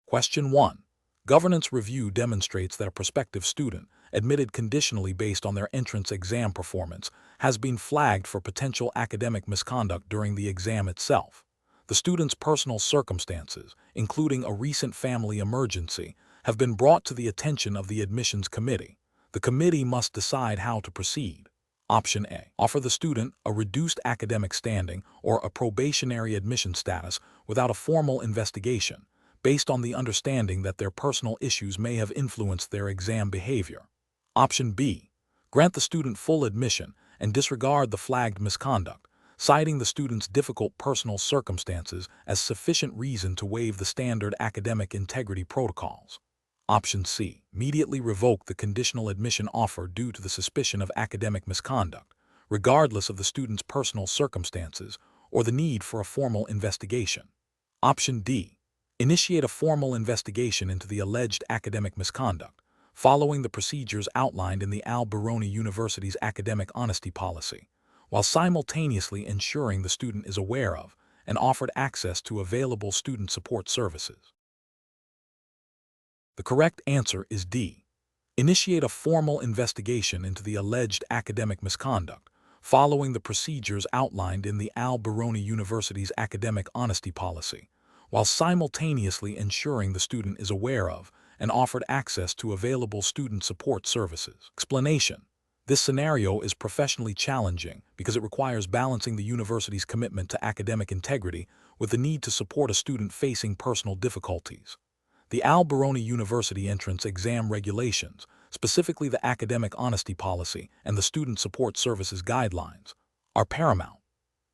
Question 1. Governance review demonstrates that a prospective student, admitted conditionally based on their entrance exam performance, has been flagged for potential academic misconduct during the exam itself. The student's personal circumstances, including a recent family emergency, have been brought to the attention of the admissions committee. The committee must decide how to proceed. Option A. Offer the student a reduced academic standing or a probationary admission status without a formal investigation, based on the understanding that their personal issues may have influenced their exam behavior. Option B. Grant the student full admission and disregard the flagged misconduct, citing the student's difficult personal circumstances as sufficient reason to waive the standard academic integrity protocols. Option C. Immediately revoke the conditional admission offer due to the suspicion of academic misconduct, regardless of the student's personal circumstances or the need for a formal investigation. Option D. Initiate a formal investigation into the alleged academic misconduct, following the procedures outlined in the Beroni University's academic honesty policy, while simultaneously ensuring the student is aware of and offered access to available student support services. The correct answer is D. Initiate a formal investigation into the alleged academic misconduct, following the procedures outlined in the Beroni University's academic honesty policy, while simultaneously ensuring the student is aware of and offered access to available student support services. Explanation: this scenario is professionally challenging because it requires balancing the university's commitment to academic integrity with the need to support a student facing personal difficulties. The Beroni University entrance exam regulations, specifically the academic honesty policy and the student support services guidelines, are paramount.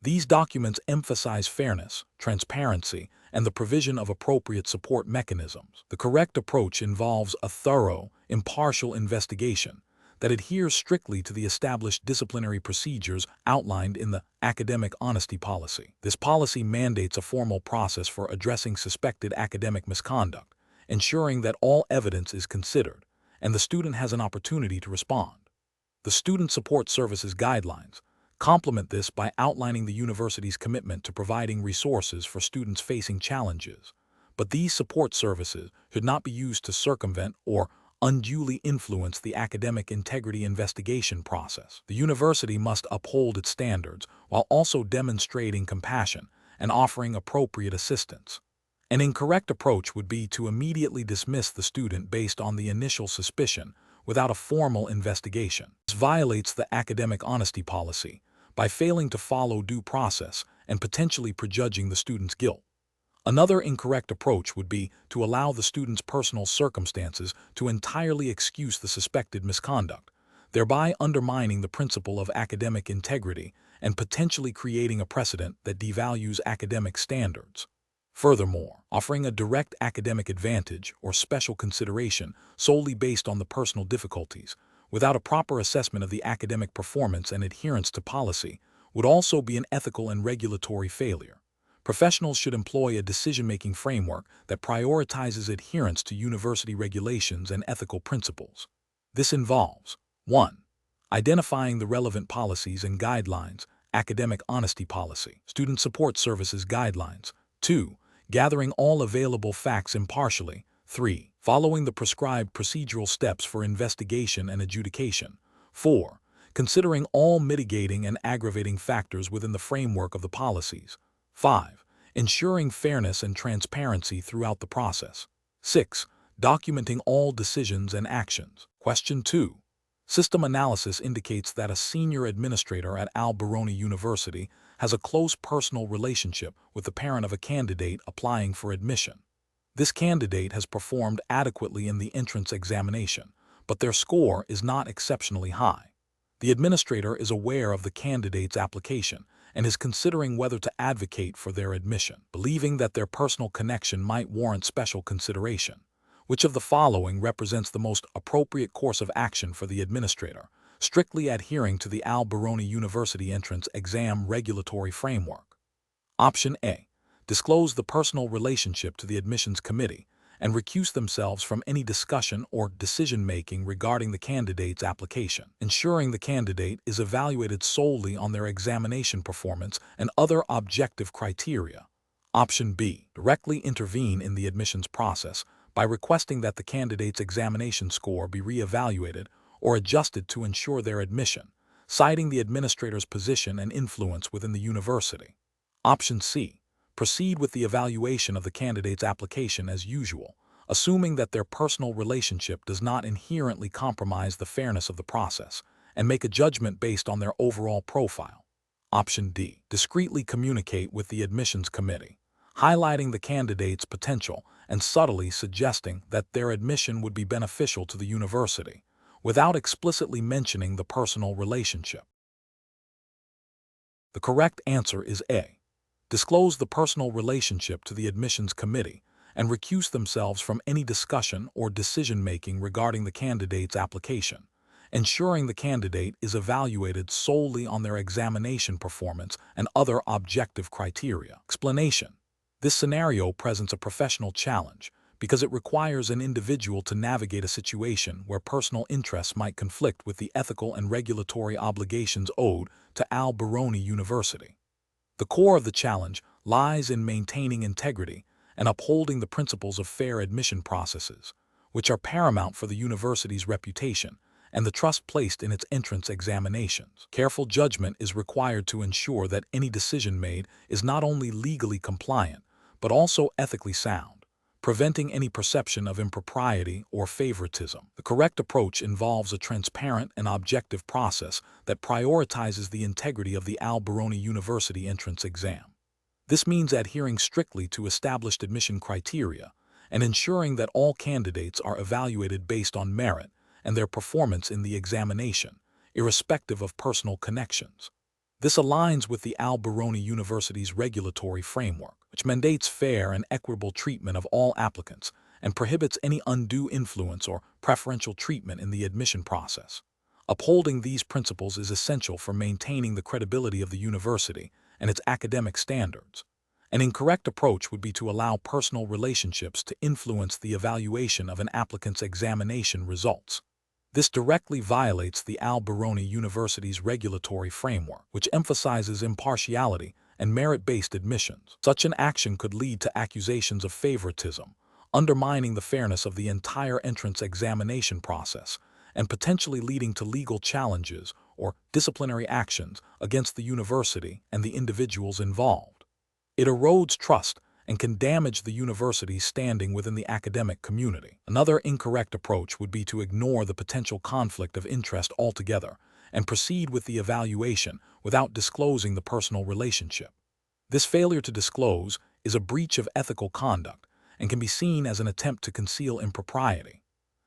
These documents emphasize fairness, transparency, and the provision of appropriate support mechanisms. The correct approach involves a thorough, impartial investigation that adheres strictly to the established disciplinary procedures outlined in the academic honesty policy. This policy mandates a formal process for addressing suspected academic misconduct, ensuring that all evidence is considered and the student has an opportunity to respond. The Student Support Services Guidelines complement this by outlining the university's commitment to providing resources for students facing challenges, but these support services should not be used to circumvent or unduly influence the academic integrity investigation process. The university must uphold its standards while also demonstrating compassion and offering appropriate assistance. An incorrect approach would be to immediately dismiss the student based on the initial suspicion without a formal investigation. This violates the academic honesty policy by failing to follow due process and potentially prejudging the student's guilt. Another incorrect approach would be to allow the student's personal circumstances to entirely excuse the suspected misconduct, thereby undermining the principle of academic integrity and potentially creating a precedent that devalues academic standards. Furthermore, offering a direct academic advantage or special consideration solely based on the personal difficulties, without a proper assessment of the academic performance and adherence to policy, would also be an ethical and regulatory failure. Professionals should employ a decision-making framework that prioritizes adherence to university regulations and ethical principles. This involves 1. Identifying the relevant policies and guidelines, academic honesty policy, student support services guidelines. 2. Gathering all available facts impartially. 3. Following the prescribed procedural steps for investigation and adjudication. 4. Considering all mitigating and aggravating factors within the framework of the policies. 5. Ensuring fairness and transparency throughout the process. 6. Documenting all decisions and actions. Question 2. System analysis indicates that a senior administrator at Beroni University has a close personal relationship with the parent of a candidate applying for admission. This candidate has performed adequately in the entrance examination, but their score is not exceptionally high. The administrator is aware of the candidate's application and is considering whether to advocate for their admission, believing that their personal connection might warrant special consideration. Which of the following represents the most appropriate course of action for the administrator, strictly adhering to the Beroni University entrance exam regulatory framework? Option A. Disclose the personal relationship to the admissions committee and recuse themselves from any discussion or decision-making regarding the candidate's application, ensuring the candidate is evaluated solely on their examination performance and other objective criteria. Option B. Directly intervene in the admissions process by requesting that the candidate's examination score be re-evaluated or adjusted to ensure their admission, citing the administrator's position and influence within the university. Option C. Proceed with the evaluation of the candidate's application as usual, assuming that their personal relationship does not inherently compromise the fairness of the process, and make a judgment based on their overall profile. Option D. Discreetly communicate with the admissions committee, highlighting the candidate's potential and subtly suggesting that their admission would be beneficial to the university, without explicitly mentioning the personal relationship. The correct answer is A. Disclose the personal relationship to the admissions committee and recuse themselves from any discussion or decision-making regarding the candidate's application, ensuring the candidate is evaluated solely on their examination performance and other objective criteria. Explanation. This scenario presents a professional challenge because it requires an individual to navigate a situation where personal interests might conflict with the ethical and regulatory obligations owed to Beroni University. The core of the challenge lies in maintaining integrity and upholding the principles of fair admission processes, which are paramount for the university's reputation and the trust placed in its entrance examinations. Careful judgment is required to ensure that any decision made is not only legally compliant, but also ethically sound, preventing any perception of impropriety or favoritism. The correct approach involves a transparent and objective process that prioritizes the integrity of the Beroni University entrance exam. This means adhering strictly to established admission criteria and ensuring that all candidates are evaluated based on merit and their performance in the examination, irrespective of personal connections. This aligns with the Beroni University's regulatory framework, which mandates fair and equitable treatment of all applicants and prohibits any undue influence or preferential treatment in the admission process. Upholding these principles is essential for maintaining the credibility of the university and its academic standards. An incorrect approach would be to allow personal relationships to influence the evaluation of an applicant's examination results. This directly violates the Beroni University's regulatory framework, which emphasizes impartiality and merit-based admissions. Such an action could lead to accusations of favoritism, undermining the fairness of the entire entrance examination process, and potentially leading to legal challenges or disciplinary actions against the university and the individuals involved. It erodes trust and can damage the university's standing within the academic community. Another incorrect approach would be to ignore the potential conflict of interest altogether and proceed with the evaluation without disclosing the personal relationship. This failure to disclose is a breach of ethical conduct and can be seen as an attempt to conceal impropriety.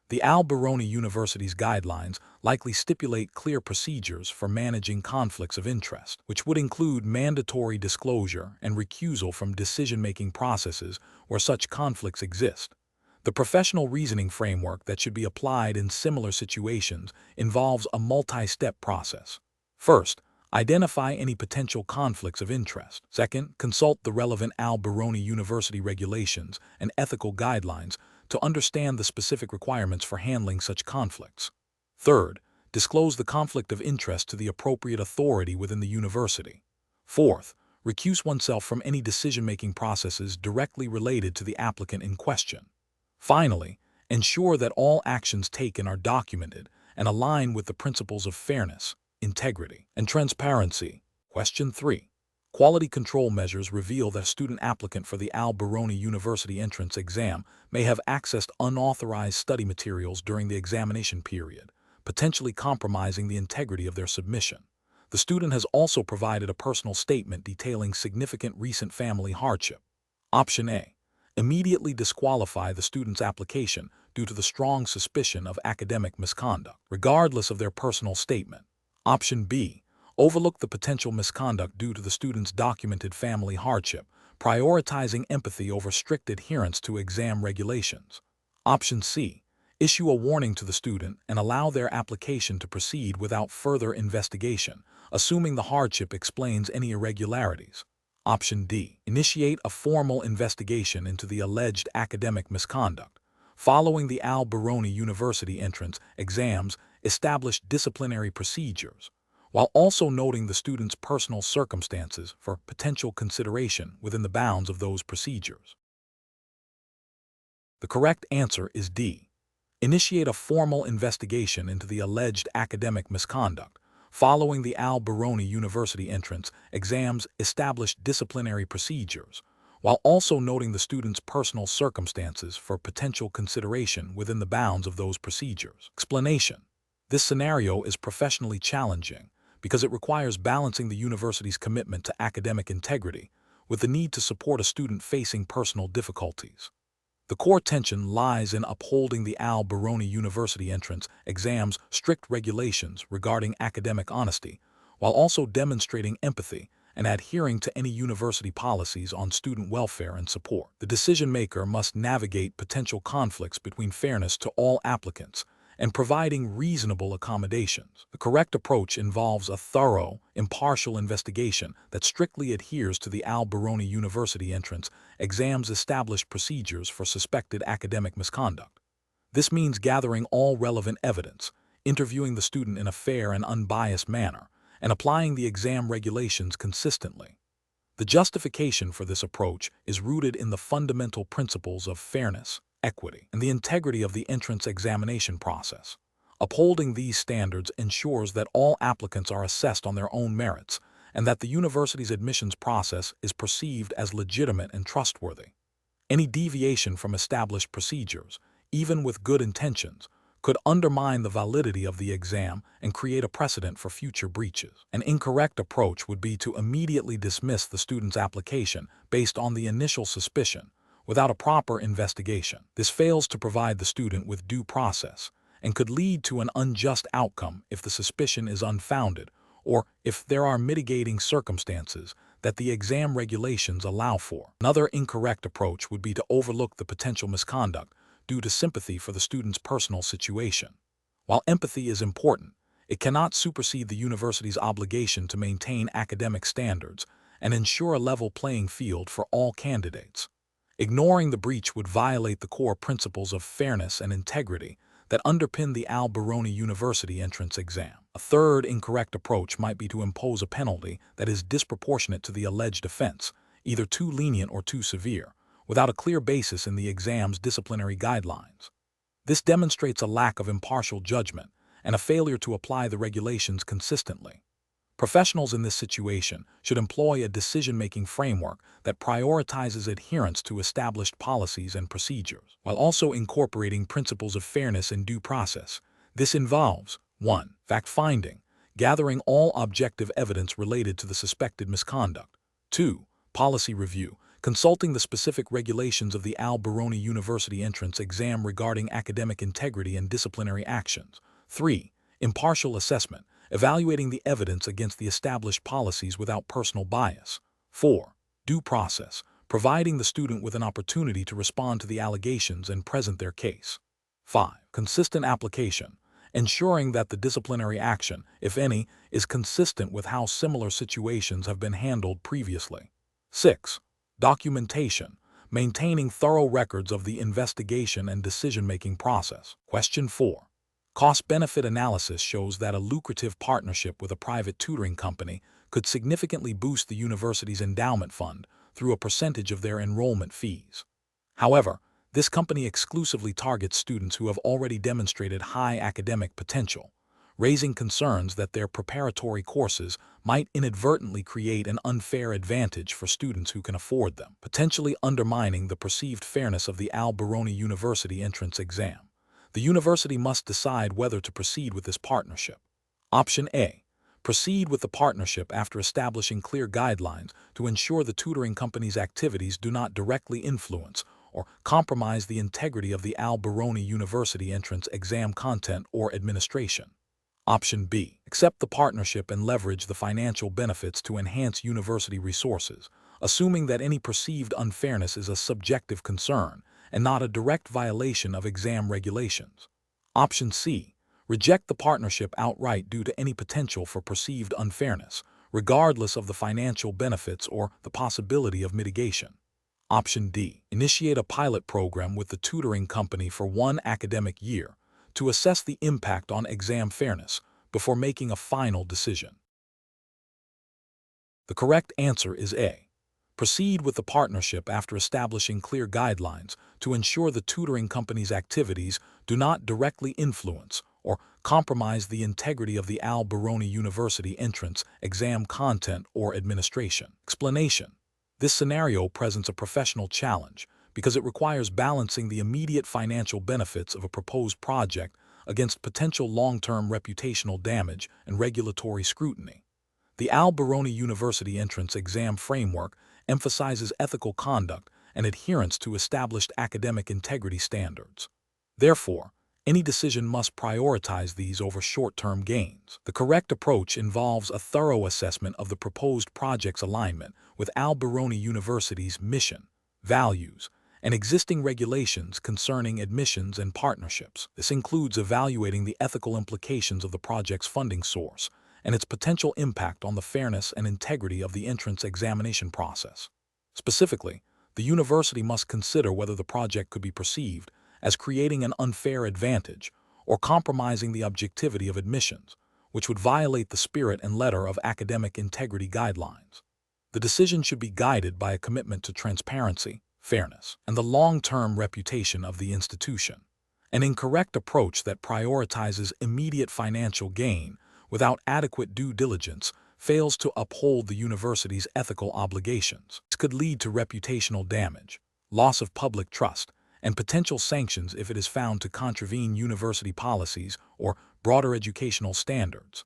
The Beroni University's guidelines likely stipulate clear procedures for managing conflicts of interest, which would include mandatory disclosure and recusal from decision-making processes where such conflicts exist. The professional reasoning framework that should be applied in similar situations involves a multi-step process. First, identify any potential conflicts of interest. Second, consult the relevant Beroni University regulations and ethical guidelines to understand the specific requirements for handling such conflicts. Third, disclose the conflict of interest to the appropriate authority within the university. Fourth, recuse oneself from any decision-making processes directly related to the applicant in question. Finally, ensure that all actions taken are documented and align with the principles of fairness, integrity, and transparency. Question 3. Quality control measures reveal that a student applicant for the Beroni University entrance exam may have accessed unauthorized study materials during the examination period, potentially compromising the integrity of their submission. The student has also provided a personal statement detailing significant recent family hardship. Option A. Immediately disqualify the student's application due to the strong suspicion of academic misconduct, regardless of their personal statement. Option B. Overlook the potential misconduct due to the student's documented family hardship, prioritizing empathy over strict adherence to exam regulations. Option C. Issue a warning to the student and allow their application to proceed without further investigation, assuming the hardship explains any irregularities. Option D. Initiate a formal investigation into the alleged academic misconduct. Following the Beroni University entrance exams, establish disciplinary procedures. while also noting the student's personal circumstances for potential consideration within the bounds of those procedures. The correct answer is D. Initiate a formal investigation into the alleged academic misconduct. Following the Beroni University entrance exams, establish disciplinary procedures, while also noting the student's personal circumstances for potential consideration within the bounds of those procedures. Explanation: this scenario is professionally challenging because it requires balancing the university's commitment to academic integrity with the need to support a student facing personal difficulties. The core tension lies in upholding the Beroni University entrance exam's strict regulations regarding academic honesty, while also demonstrating empathy and adhering to any university policies on student welfare and support. The decision-maker must navigate potential conflicts between fairness to all applicants and providing reasonable accommodations. The correct approach involves a thorough, impartial investigation that strictly adheres to the Beroni University entrance exams' established procedures for suspected academic misconduct. This means gathering all relevant evidence, interviewing the student in a fair and unbiased manner, and applying the exam regulations consistently. The justification for this approach is rooted in the fundamental principles of fairness, equity, and the integrity of the entrance examination process. Upholding these standards ensures that all applicants are assessed on their own merits and that the university's admissions process is perceived as legitimate and trustworthy. Any deviation from established procedures, even with good intentions, could undermine the validity of the exam and create a precedent for future breaches. An incorrect approach would be to immediately dismiss the student's application based on the initial suspicion, without a proper investigation. This fails to provide the student with due process and could lead to an unjust outcome if the suspicion is unfounded or if there are mitigating circumstances that the exam regulations allow for. Another incorrect approach would be to overlook the potential misconduct due to sympathy for the student's personal situation. While empathy is important, it cannot supersede the university's obligation to maintain academic standards and ensure a level playing field for all candidates. Ignoring the breach would violate the core principles of fairness and integrity that underpin the Beroni University entrance exam. A third incorrect approach might be to impose a penalty that is disproportionate to the alleged offense, either too lenient or too severe, without a clear basis in the exam's disciplinary guidelines. This demonstrates a lack of impartial judgment and a failure to apply the regulations consistently. Professionals in this situation should employ a decision-making framework that prioritizes adherence to established policies and procedures, while also incorporating principles of fairness and due process. This involves 1. Fact-finding, gathering all objective evidence related to the suspected misconduct. 2. Policy review, consulting the specific regulations of the Beroni University entrance exam regarding academic integrity and disciplinary actions. 3. Impartial assessment, evaluating the evidence against the established policies without personal bias. 4. Due process, providing the student with an opportunity to respond to the allegations and present their case. 5. Consistent application, ensuring that the disciplinary action, if any, is consistent with how similar situations have been handled previously. 6. Documentation, maintaining thorough records of the investigation and decision-making process. Question 4. Cost-benefit analysis shows that a lucrative partnership with a private tutoring company could significantly boost the university's endowment fund through a percentage of their enrollment fees. However, this company exclusively targets students who have already demonstrated high academic potential, raising concerns that their preparatory courses might inadvertently create an unfair advantage for students who can afford them, potentially undermining the perceived fairness of the Beroni University entrance exam. The university must decide whether to proceed with this partnership. Option A. Proceed with the partnership after establishing clear guidelines to ensure the tutoring company's activities do not directly influence or compromise the integrity of the Beroni University entrance exam content or administration. Option B. Accept the partnership and leverage the financial benefits to enhance university resources, assuming that any perceived unfairness is a subjective concern and not a direct violation of exam regulations. Option C. Reject the partnership outright due to any potential for perceived unfairness, regardless of the financial benefits or the possibility of mitigation. Option D. Initiate a pilot program with the tutoring company for 1 academic year to assess the impact on exam fairness before making a final decision. The correct answer is A. Proceed with the partnership after establishing clear guidelines to ensure the tutoring company's activities do not directly influence or compromise the integrity of the Beroni University entrance exam content or administration. Explanation. This scenario presents a professional challenge because it requires balancing the immediate financial benefits of a proposed project against potential long-term reputational damage and regulatory scrutiny. The Beroni University entrance exam framework emphasizes ethical conduct and adherence to established academic integrity standards. Therefore, any decision must prioritize these over short-term gains. The correct approach involves a thorough assessment of the proposed project's alignment with Beroni University's mission, values, and existing regulations concerning admissions and partnerships. This includes evaluating the ethical implications of the project's funding source and its potential impact on the fairness and integrity of the entrance examination process. Specifically, the university must consider whether the project could be perceived as creating an unfair advantage or compromising the objectivity of admissions, which would violate the spirit and letter of academic integrity guidelines. The decision should be guided by a commitment to transparency, fairness, and the long-term reputation of the institution. An incorrect approach that prioritizes immediate financial gain without adequate due diligence fails to uphold the university's ethical obligations. This could lead to reputational damage, loss of public trust, and potential sanctions if it is found to contravene university policies or broader educational standards.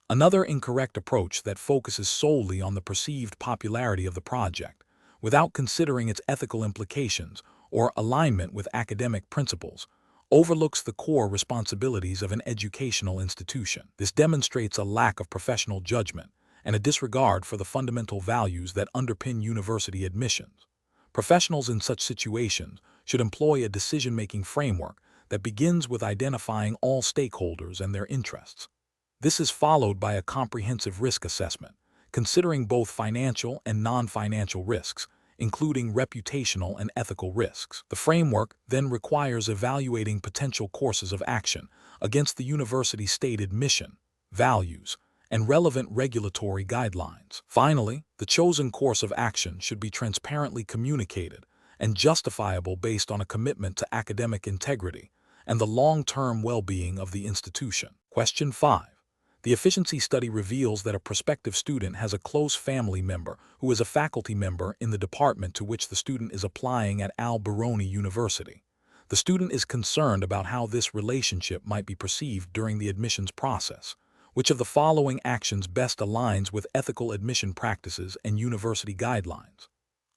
Another incorrect approach that focuses solely on the perceived popularity of the project, without considering its ethical implications or alignment with academic principles, overlooks the core responsibilities of an educational institution. This demonstrates a lack of professional judgment and a disregard for the fundamental values that underpin university admissions. Professionals in such situations should employ a decision-making framework that begins with identifying all stakeholders and their interests. This is followed by a comprehensive risk assessment, considering both financial and non-financial risks, including reputational and ethical risks. The framework then requires evaluating potential courses of action against the university's stated mission, values, and relevant regulatory guidelines. Finally, the chosen course of action should be transparently communicated and justifiable based on a commitment to academic integrity and the long-term well-being of the institution. Question 5. The efficiency study reveals that a prospective student has a close family member who is a faculty member in the department to which the student is applying at Beroni University. The student is concerned about how this relationship might be perceived during the admissions process. Which of the following actions best aligns with ethical admission practices and university guidelines?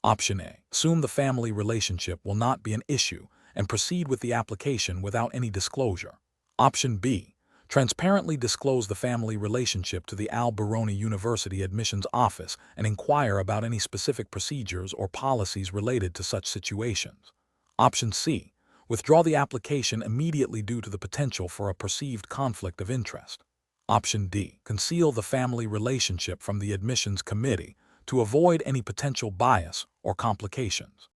Option A. Assume the family relationship will not be an issue and proceed with the application without any disclosure. Option B. Transparently disclose the family relationship to the Beroni University admissions office and inquire about any specific procedures or policies related to such situations. Option C. Withdraw the application immediately due to the potential for a perceived conflict of interest. Option D. Conceal the family relationship from the admissions committee to avoid any potential bias or complications.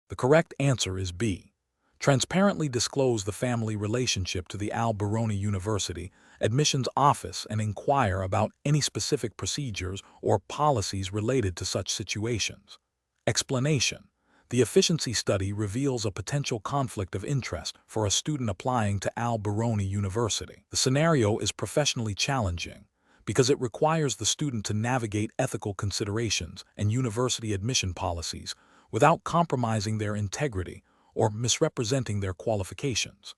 The correct answer is B. Transparently disclose the family relationship to the Beroni University admissions office and inquire about any specific procedures or policies related to such situations. Explanation. The efficiency study reveals a potential conflict of interest for a student applying to Beroni University. The scenario is professionally challenging because it requires the student to navigate ethical considerations and university admission policies without compromising their integrity or misrepresenting their qualifications.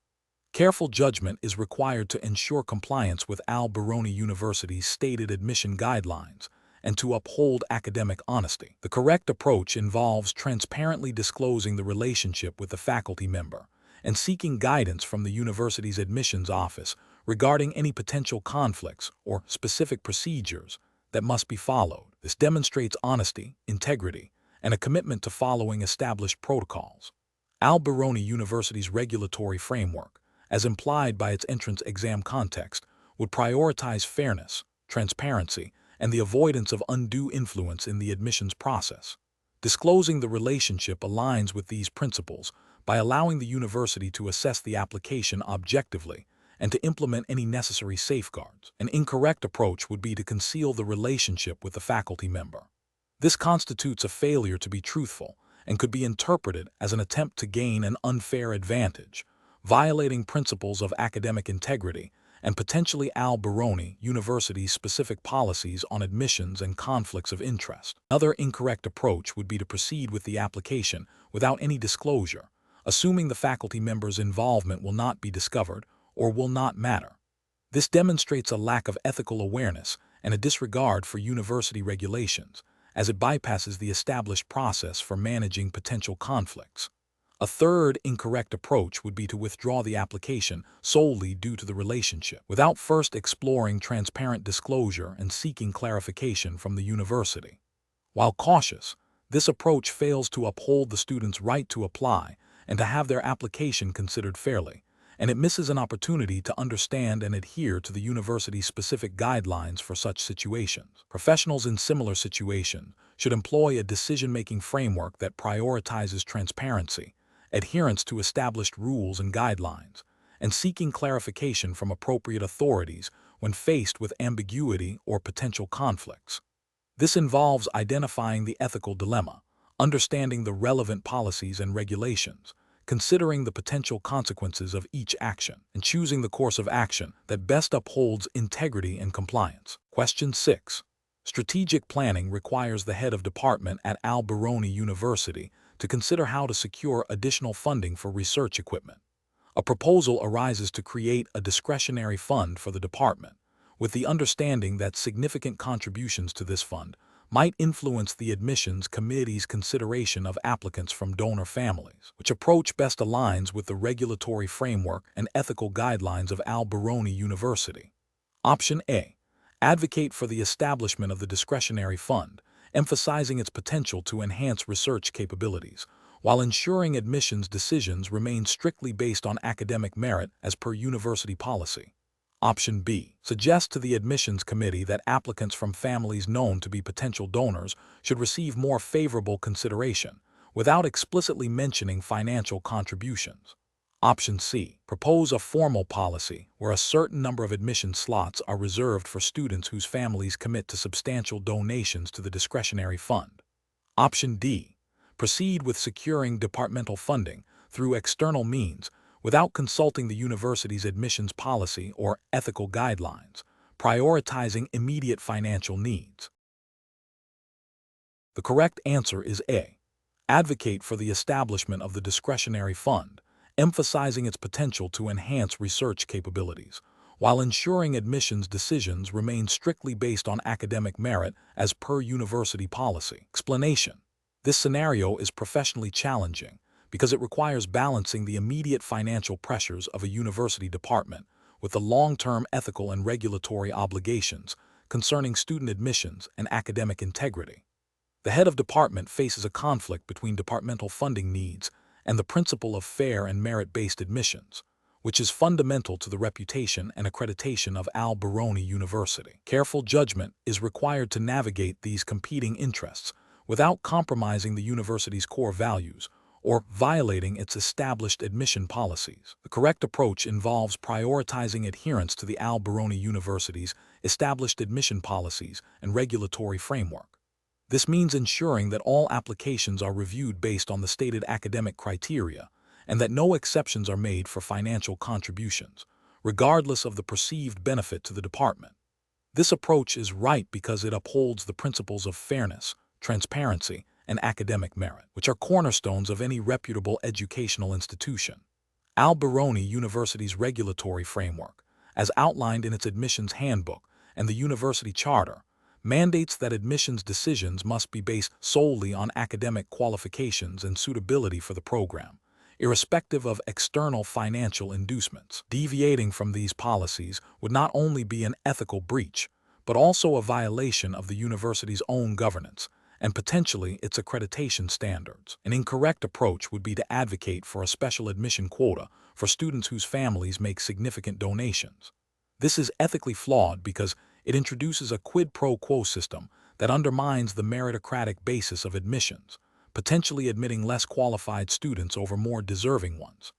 Careful judgment is required to ensure compliance with Beroni University's stated admission guidelines and to uphold academic honesty. The correct approach involves transparently disclosing the relationship with the faculty member and seeking guidance from the university's admissions office regarding any potential conflicts or specific procedures that must be followed. This demonstrates honesty, integrity, and a commitment to following established protocols. Beroni University's regulatory framework, as implied by its entrance exam context, would prioritize fairness, transparency, and the avoidance of undue influence in the admissions process. Disclosing the relationship aligns with these principles by allowing the university to assess the application objectively and to implement any necessary safeguards. An incorrect approach would be to conceal the relationship with the faculty member. This constitutes a failure to be truthful and could be interpreted as an attempt to gain an unfair advantage, violating principles of academic integrity and potentially Beroni University's specific policies on admissions and conflicts of interest. Another incorrect approach would be to proceed with the application without any disclosure, assuming the faculty member's involvement will not be discovered or will not matter. This demonstrates a lack of ethical awareness and a disregard for university regulations, as it bypasses the established process for managing potential conflicts. A third incorrect approach would be to withdraw the application solely due to the relationship, without first exploring transparent disclosure and seeking clarification from the university. While cautious, this approach fails to uphold the student's right to apply and to have their application considered fairly, and it misses an opportunity to understand and adhere to the university's specific guidelines for such situations. Professionals in similar situations should employ a decision-making framework that prioritizes transparency, adherence to established rules and guidelines, and seeking clarification from appropriate authorities when faced with ambiguity or potential conflicts. This involves identifying the ethical dilemma, understanding the relevant policies and regulations, considering the potential consequences of each action, and choosing the course of action that best upholds integrity and compliance. Question 6. Strategic planning requires the head of department at Beroni University to consider how to secure additional funding for research equipment. A proposal arises to create a discretionary fund for the department, with the understanding that significant contributions to this fund might influence the admissions committee's consideration of applicants from donor families. Which approach best aligns with the regulatory framework and ethical guidelines of Beroni University? Option A. Advocate for the establishment of the discretionary fund, emphasizing its potential to enhance research capabilities, while ensuring admissions decisions remain strictly based on academic merit as per university policy. Option B. Suggest to the admissions committee that applicants from families known to be potential donors should receive more favorable consideration, without explicitly mentioning financial contributions. Option C. Propose a formal policy where a certain number of admission slots are reserved for students whose families commit to substantial donations to the discretionary fund. Option D. Proceed with securing departmental funding through external means without consulting the university's admissions policy or ethical guidelines, prioritizing immediate financial needs. The correct answer is A. Advocate for the establishment of the discretionary fund, emphasizing its potential to enhance research capabilities, while ensuring admissions decisions remain strictly based on academic merit as per university policy. Explanation: this scenario is professionally challenging because it requires balancing the immediate financial pressures of a university department with the long-term ethical and regulatory obligations concerning student admissions and academic integrity. The head of department faces a conflict between departmental funding needs and the principle of fair and merit-based admissions, which is fundamental to the reputation and accreditation of Beroni University. Careful judgment is required to navigate these competing interests without compromising the university's core values or violating its established admission policies. The correct approach involves prioritizing adherence to the Beroni University's established admission policies and regulatory framework. This means ensuring that all applications are reviewed based on the stated academic criteria and that no exceptions are made for financial contributions, regardless of the perceived benefit to the department. This approach is right because it upholds the principles of fairness, transparency, and academic merit, which are cornerstones of any reputable educational institution. Beroni University's regulatory framework, as outlined in its admissions handbook and the university charter, mandates that admissions decisions must be based solely on academic qualifications and suitability for the program, irrespective of external financial inducements. Deviating from these policies would not only be an ethical breach, but also a violation of the university's own governance and potentially its accreditation standards. An incorrect approach would be to advocate for a special admission quota for students whose families make significant donations. This is ethically flawed because it introduces a quid pro quo system that undermines the meritocratic basis of admissions, potentially admitting less qualified students over more deserving ones.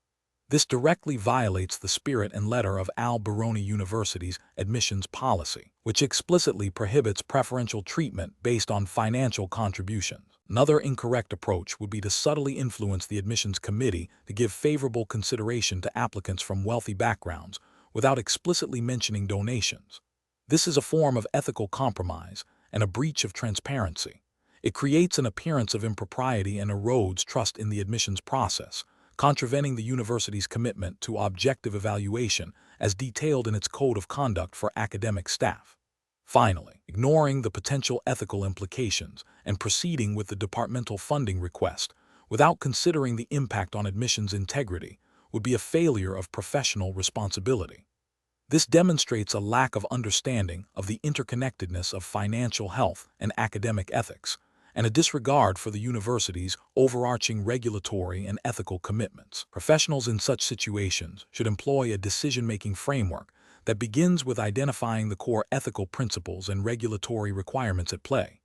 This directly violates the spirit and letter of Beroni University's admissions policy, which explicitly prohibits preferential treatment based on financial contributions. Another incorrect approach would be to subtly influence the admissions committee to give favorable consideration to applicants from wealthy backgrounds without explicitly mentioning donations. This is a form of ethical compromise and a breach of transparency. It creates an appearance of impropriety and erodes trust in the admissions process, contravening the university's commitment to objective evaluation as detailed in its code of conduct for academic staff. Finally, ignoring the potential ethical implications and proceeding with the departmental funding request without considering the impact on admissions integrity would be a failure of professional responsibility. This demonstrates a lack of understanding of the interconnectedness of financial health and academic ethics, and a disregard for the university's overarching regulatory and ethical commitments. Professionals in such situations should employ a decision-making framework that begins with identifying the core ethical principles and regulatory requirements at play.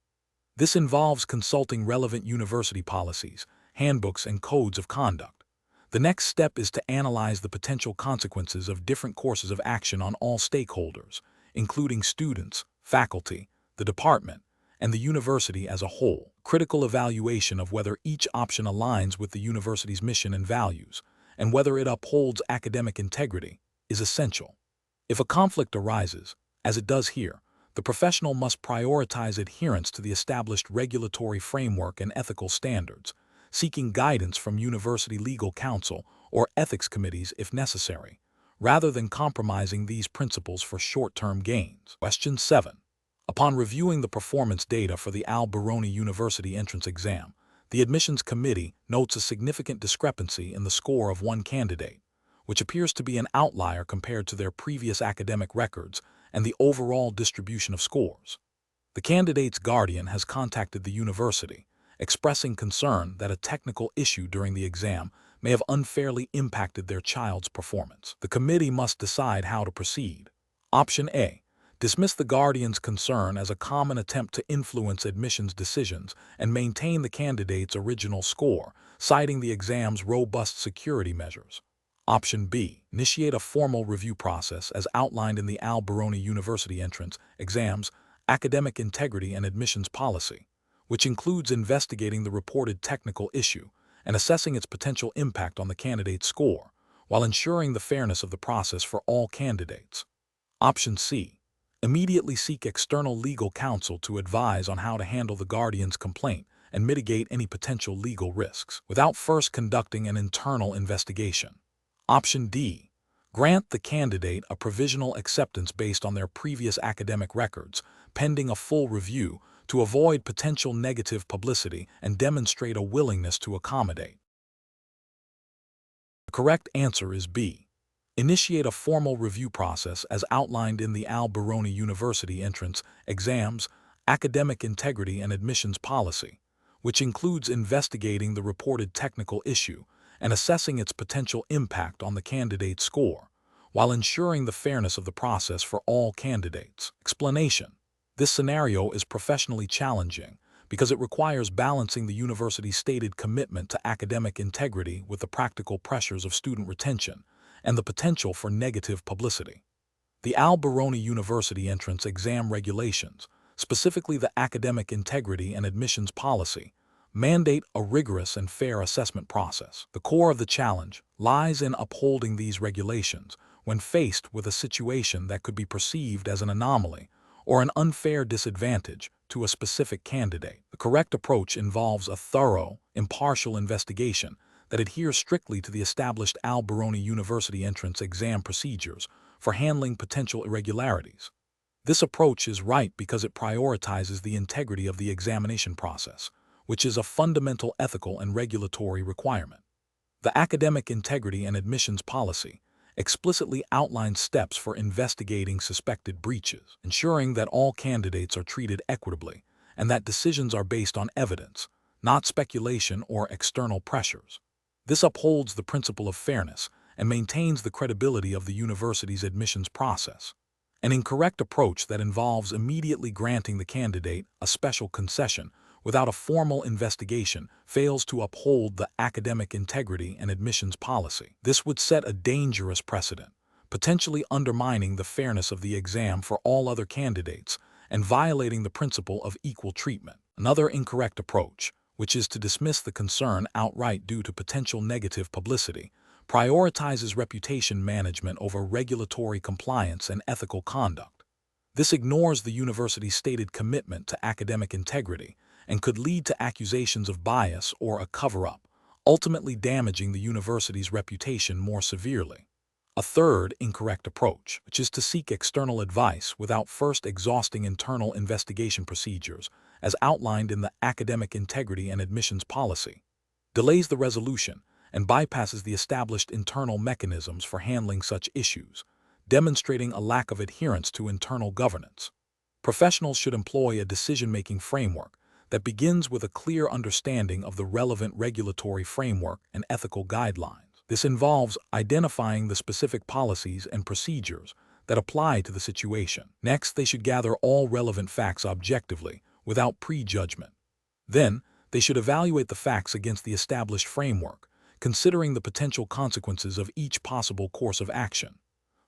This involves consulting relevant university policies, handbooks, and codes of conduct. The next step is to analyze the potential consequences of different courses of action on all stakeholders, including students, faculty, the department, and the university as a whole. Critical evaluation of whether each option aligns with the university's mission and values, and whether it upholds academic integrity, is essential. If a conflict arises, as it does here, the professional must prioritize adherence to the established regulatory framework and ethical standards, seeking guidance from university legal counsel or ethics committees if necessary, rather than compromising these principles for short-term gains. Question 7. Upon reviewing the performance data for the Beroni University entrance exam, the admissions committee notes a significant discrepancy in the score of one candidate, which appears to be an outlier compared to their previous academic records and the overall distribution of scores. The candidate's guardian has contacted the university, expressing concern that a technical issue during the exam may have unfairly impacted their child's performance. The committee must decide how to proceed. Option A. Dismiss the guardian's concern as a common attempt to influence admissions decisions and maintain the candidate's original score, citing the exam's robust security measures. Option B. Initiate a formal review process as outlined in the Beroni University entrance exams, academic integrity and admissions policy, which includes investigating the reported technical issue and assessing its potential impact on the candidate's score, while ensuring the fairness of the process for all candidates. Option C. Immediately seek external legal counsel to advise on how to handle the guardian's complaint and mitigate any potential legal risks, without first conducting an internal investigation. Option D. Grant the candidate a provisional acceptance based on their previous academic records, pending a full review, to avoid potential negative publicity and demonstrate a willingness to accommodate. The correct answer is B. Initiate a formal review process as outlined in the Beroni University entrance exams, academic integrity and admissions policy, which includes investigating the reported technical issue and assessing its potential impact on the candidate's score, while ensuring the fairness of the process for all candidates. Explanation. This scenario is professionally challenging because it requires balancing the university's stated commitment to academic integrity with the practical pressures of student retention and the potential for negative publicity. The Beroni University entrance exam regulations, specifically the academic integrity and admissions policy, mandate a rigorous and fair assessment process. The core of the challenge lies in upholding these regulations when faced with a situation that could be perceived as an anomaly or an unfair disadvantage to a specific candidate. The correct approach involves a thorough, impartial investigation that adheres strictly to the established Beroni University entrance exam procedures for handling potential irregularities. This approach is right because it prioritizes the integrity of the examination process, which is a fundamental ethical and regulatory requirement. The academic integrity and admissions policy explicitly outlines steps for investigating suspected breaches, ensuring that all candidates are treated equitably and that decisions are based on evidence, not speculation or external pressures. This upholds the principle of fairness and maintains the credibility of the university's admissions process. An incorrect approach that involves immediately granting the candidate a special concession without a formal investigation fails to uphold the academic integrity and admissions policy. This would set a dangerous precedent, potentially undermining the fairness of the exam for all other candidates and violating the principle of equal treatment. Another incorrect approach, which is to dismiss the concern outright due to potential negative publicity, prioritizes reputation management over regulatory compliance and ethical conduct. This ignores the university's stated commitment to academic integrity and could lead to accusations of bias or a cover-up, ultimately damaging the university's reputation more severely. A third incorrect approach, which is to seek external advice without first exhausting internal investigation procedures, as outlined in the Academic Integrity and Admissions Policy, delays the resolution and bypasses the established internal mechanisms for handling such issues, demonstrating a lack of adherence to internal governance. Professionals should employ a decision-making framework that begins with a clear understanding of the relevant regulatory framework and ethical guidelines. This involves identifying the specific policies and procedures that apply to the situation. Next, they should gather all relevant facts objectively, without prejudgment. Then, they should evaluate the facts against the established framework, considering the potential consequences of each possible course of action.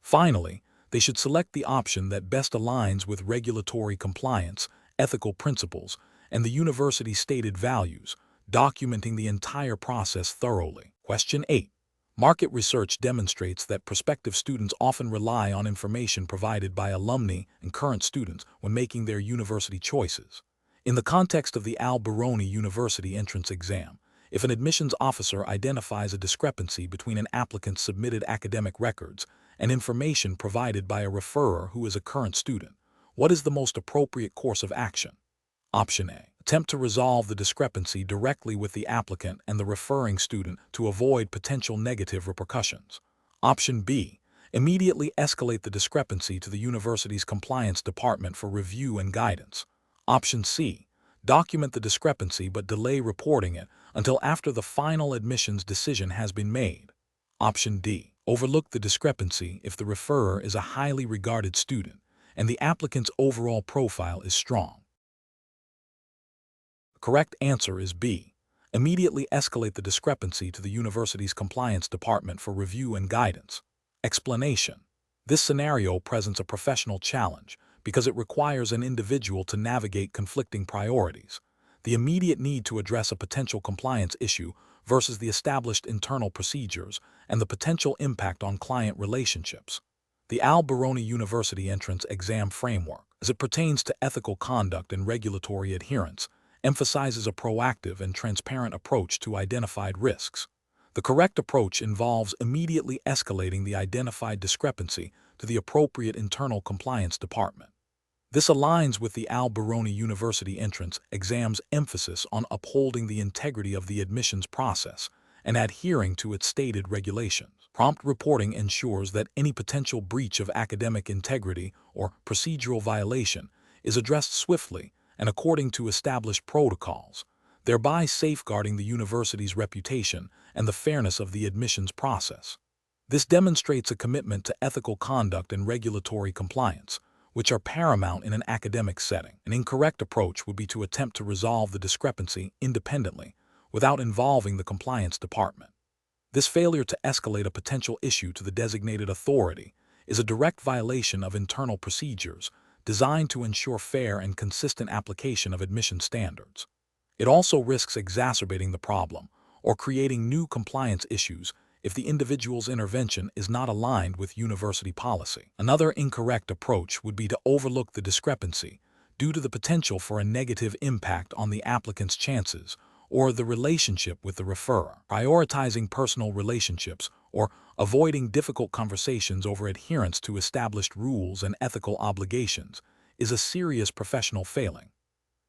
Finally, they should select the option that best aligns with regulatory compliance, ethical principles, and the university's stated values, documenting the entire process thoroughly. Question 8. Market research demonstrates that prospective students often rely on information provided by alumni and current students when making their university choices. In the context of the Beroni University entrance exam, if an admissions officer identifies a discrepancy between an applicant's submitted academic records and information provided by a referrer who is a current student, what is the most appropriate course of action? Option A. Attempt to resolve the discrepancy directly with the applicant and the referring student to avoid potential negative repercussions. Option B. Immediately escalate the discrepancy to the university's compliance department for review and guidance. Option C. Document the discrepancy but delay reporting it until after the final admissions decision has been made. Option D. Overlook the discrepancy if the referrer is a highly regarded student and the applicant's overall profile is strong. The correct answer is B. Immediately escalate the discrepancy to the university's compliance department for review and guidance. Explanation. This scenario presents a professional challenge because it requires an individual to navigate conflicting priorities, the immediate need to address a potential compliance issue versus the established internal procedures and the potential impact on client relationships. The Beroni University entrance exam framework, as it pertains to ethical conduct and regulatory adherence, emphasizes a proactive and transparent approach to identified risks. The correct approach involves immediately escalating the identified discrepancy to the appropriate internal compliance department. This aligns with the Beroni University entrance exam's emphasis on upholding the integrity of the admissions process and adhering to its stated regulations. Prompt reporting ensures that any potential breach of academic integrity or procedural violation is addressed swiftly and according to established protocols, thereby safeguarding the university's reputation and the fairness of the admissions process. This demonstrates a commitment to ethical conduct and regulatory compliance, which are paramount in an academic setting. An incorrect approach would be to attempt to resolve the discrepancy independently without involving the compliance department. This failure to escalate a potential issue to the designated authority is a direct violation of internal procedures designed to ensure fair and consistent application of admission standards. It also risks exacerbating the problem or creating new compliance issues if the individual's intervention is not aligned with university policy. Another incorrect approach would be to overlook the discrepancy due to the potential for a negative impact on the applicant's chances or the relationship with the referrer. Prioritizing personal relationships or avoiding difficult conversations over adherence to established rules and ethical obligations is a serious professional failing.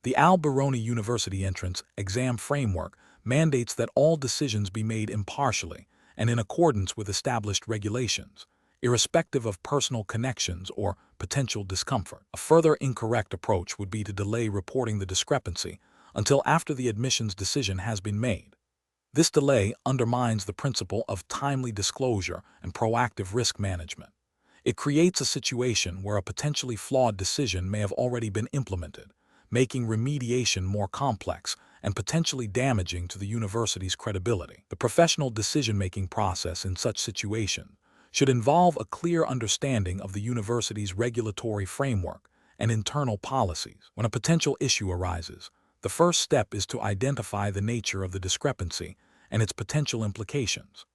The Beroni University entrance exam framework mandates that all decisions be made impartially and in accordance with established regulations, irrespective of personal connections or potential discomfort. A further incorrect approach would be to delay reporting the discrepancy until after the admissions decision has been made. This delay undermines the principle of timely disclosure and proactive risk management. It creates a situation where a potentially flawed decision may have already been implemented, making remediation more complex and potentially damaging to the university's credibility. The professional decision-making process in such situations should involve a clear understanding of the university's regulatory framework and internal policies. When a potential issue arises, the first step is to identify the nature of the discrepancy and its potential implications.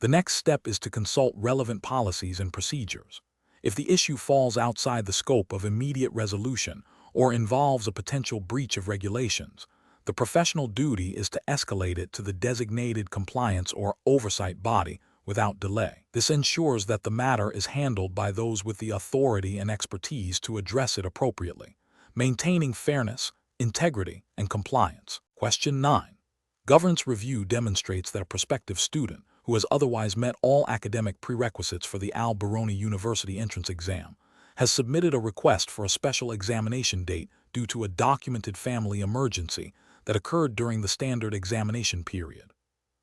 The next step is to consult relevant policies and procedures. If the issue falls outside the scope of immediate resolution or involves a potential breach of regulations, the professional duty is to escalate it to the designated compliance or oversight body without delay. This ensures that the matter is handled by those with the authority and expertise to address it appropriately, maintaining fairness, integrity, and compliance. Question 9. Governance review demonstrates that a prospective student who has otherwise met all academic prerequisites for the Beroni University entrance exam has submitted a request for a special examination date due to a documented family emergency that occurred during the standard examination period.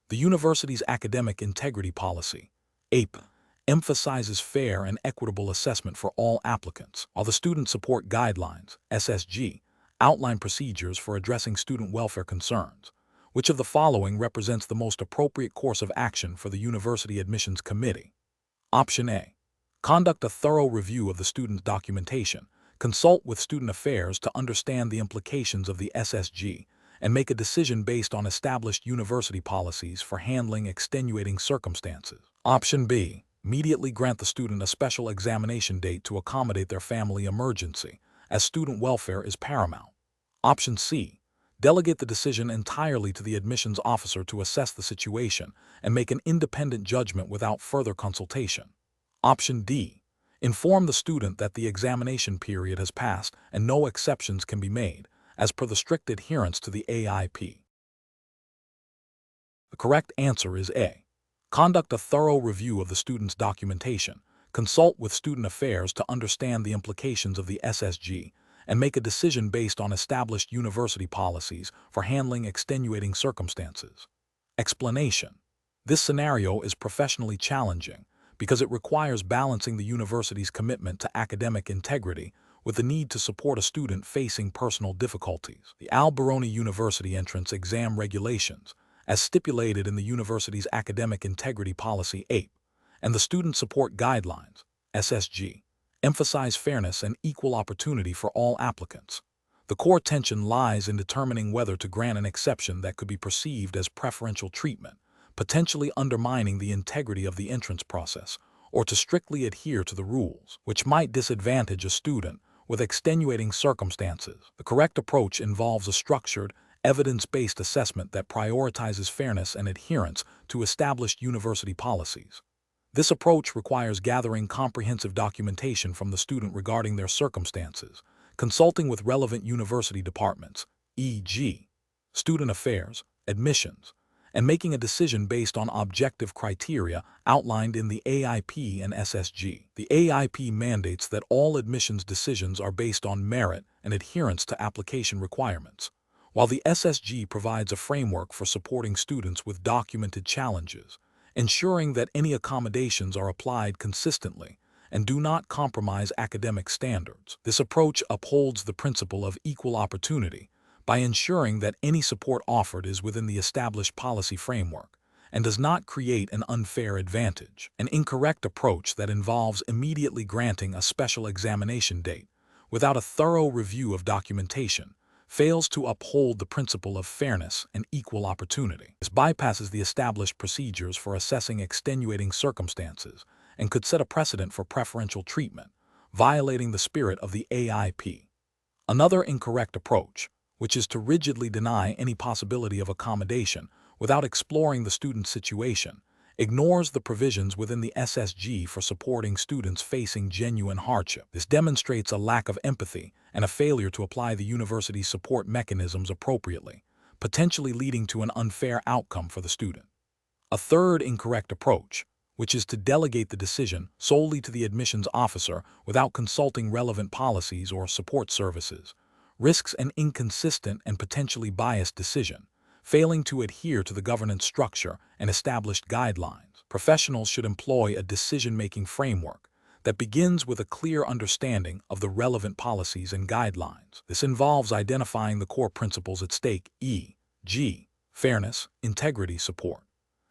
The university's academic integrity policy, APE, emphasizes fair and equitable assessment for all applicants, while the Student Support Guidelines, SSG, outline procedures for addressing student welfare concerns. Which of the following represents the most appropriate course of action for the University Admissions Committee? Option A. Conduct a thorough review of the student's documentation, consult with Student Affairs to understand the implications of the SSG, and make a decision based on established university policies for handling extenuating circumstances. Option B. Immediately grant the student a special examination date to accommodate their family emergency, as student welfare is paramount. Option C. Delegate the decision entirely to the admissions officer to assess the situation and make an independent judgment without further consultation. Option D. Inform the student that the examination period has passed and no exceptions can be made, as per the strict adherence to the AIP. The correct answer is A. Conduct a thorough review of the student's documentation, consult with Student Affairs to understand the implications of the SSG, and make a decision based on established university policies for handling extenuating circumstances. Explanation. This scenario is professionally challenging because it requires balancing the university's commitment to academic integrity with the need to support a student facing personal difficulties. The Beroni University entrance exam regulations, as stipulated in the university's Academic Integrity Policy 8, and the Student Support Guidelines, SSG, emphasize fairness and equal opportunity for all applicants. The core tension lies in determining whether to grant an exception that could be perceived as preferential treatment, potentially undermining the integrity of the entrance process, or to strictly adhere to the rules, which might disadvantage a student with extenuating circumstances. The correct approach involves a structured, evidence-based assessment that prioritizes fairness and adherence to established university policies. This approach requires gathering comprehensive documentation from the student regarding their circumstances, consulting with relevant university departments, e.g., Student Affairs, Admissions, and making a decision based on objective criteria outlined in the AIP and SSG. The AIP mandates that all admissions decisions are based on merit and adherence to application requirements, while the SSG provides a framework for supporting students with documented challenges, ensuring that any accommodations are applied consistently and do not compromise academic standards. This approach upholds the principle of equal opportunity by ensuring that any support offered is within the established policy framework and does not create an unfair advantage. An incorrect approach that involves immediately granting a special examination date without a thorough review of documentation fails to uphold the principle of fairness and equal opportunity. This bypasses the established procedures for assessing extenuating circumstances and could set a precedent for preferential treatment, violating the spirit of the AIP. Another incorrect approach, which is to rigidly deny any possibility of accommodation without exploring the student's situation, ignores the provisions within the SSG for supporting students facing genuine hardship. This demonstrates a lack of empathy and a failure to apply the university's support mechanisms appropriately, potentially leading to an unfair outcome for the student. A third incorrect approach, which is to delegate the decision solely to the admissions officer without consulting relevant policies or support services, risks an inconsistent and potentially biased decision, failing to adhere to the governance structure and established guidelines. Professionals should employ a decision-making framework that begins with a clear understanding of the relevant policies and guidelines. This involves identifying the core principles at stake, e.g., fairness, integrity, support.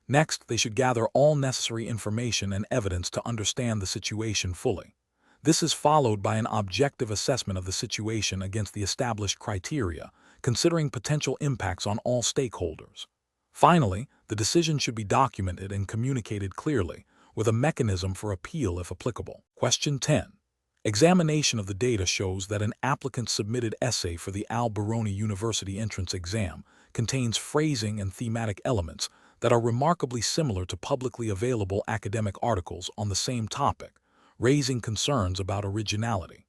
Next, they should gather all necessary information and evidence to understand the situation fully. This is followed by an objective assessment of the situation against the established criteria, considering potential impacts on all stakeholders. Finally, the decision should be documented and communicated clearly, with a mechanism for appeal if applicable. Question 10. Examination of the data shows that an applicant's submitted essay for the Beroni University entrance exam contains phrasing and thematic elements that are remarkably similar to publicly available academic articles on the same topic, raising concerns about originality.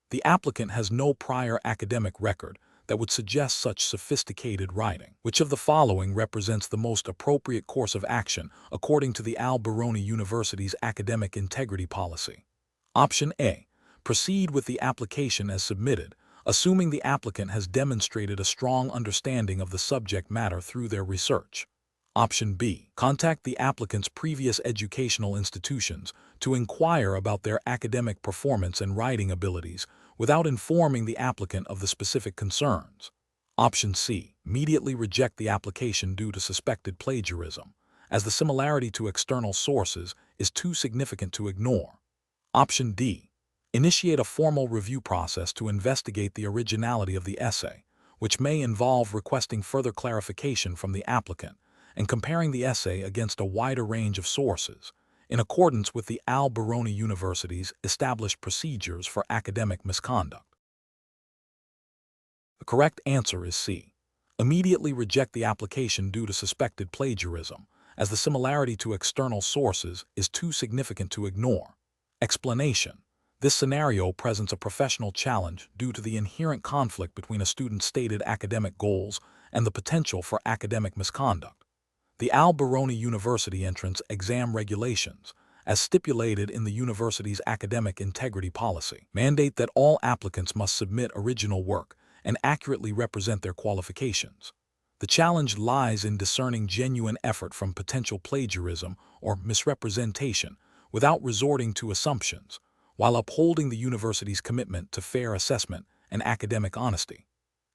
The applicant has no prior academic record that would suggest such sophisticated writing. Which of the following represents the most appropriate course of action according to the Beroni University's academic integrity policy? Option A. Proceed with the application as submitted, assuming the applicant has demonstrated a strong understanding of the subject matter through their research. Option B. Contact the applicant's previous educational institutions to inquire about their academic performance and writing abilities without informing the applicant of the specific concerns. Option C. Immediately reject the application due to suspected plagiarism, as the similarity to external sources is too significant to ignore. Option D. Initiate a formal review process to investigate the originality of the essay, which may involve requesting further clarification from the applicant and comparing the essay against a wider range of sources, in accordance with the Beroni University's established procedures for academic misconduct. The correct answer is C. Immediately reject the application due to suspected plagiarism, as the similarity to external sources is too significant to ignore. Explanation. This scenario presents a professional challenge due to the inherent conflict between a student's stated academic goals and the potential for academic misconduct. The Beroni University entrance exam regulations, as stipulated in the university's academic integrity policy, mandate that all applicants must submit original work and accurately represent their qualifications. The challenge lies in discerning genuine effort from potential plagiarism or misrepresentation without resorting to assumptions, while upholding the university's commitment to fair assessment and academic honesty.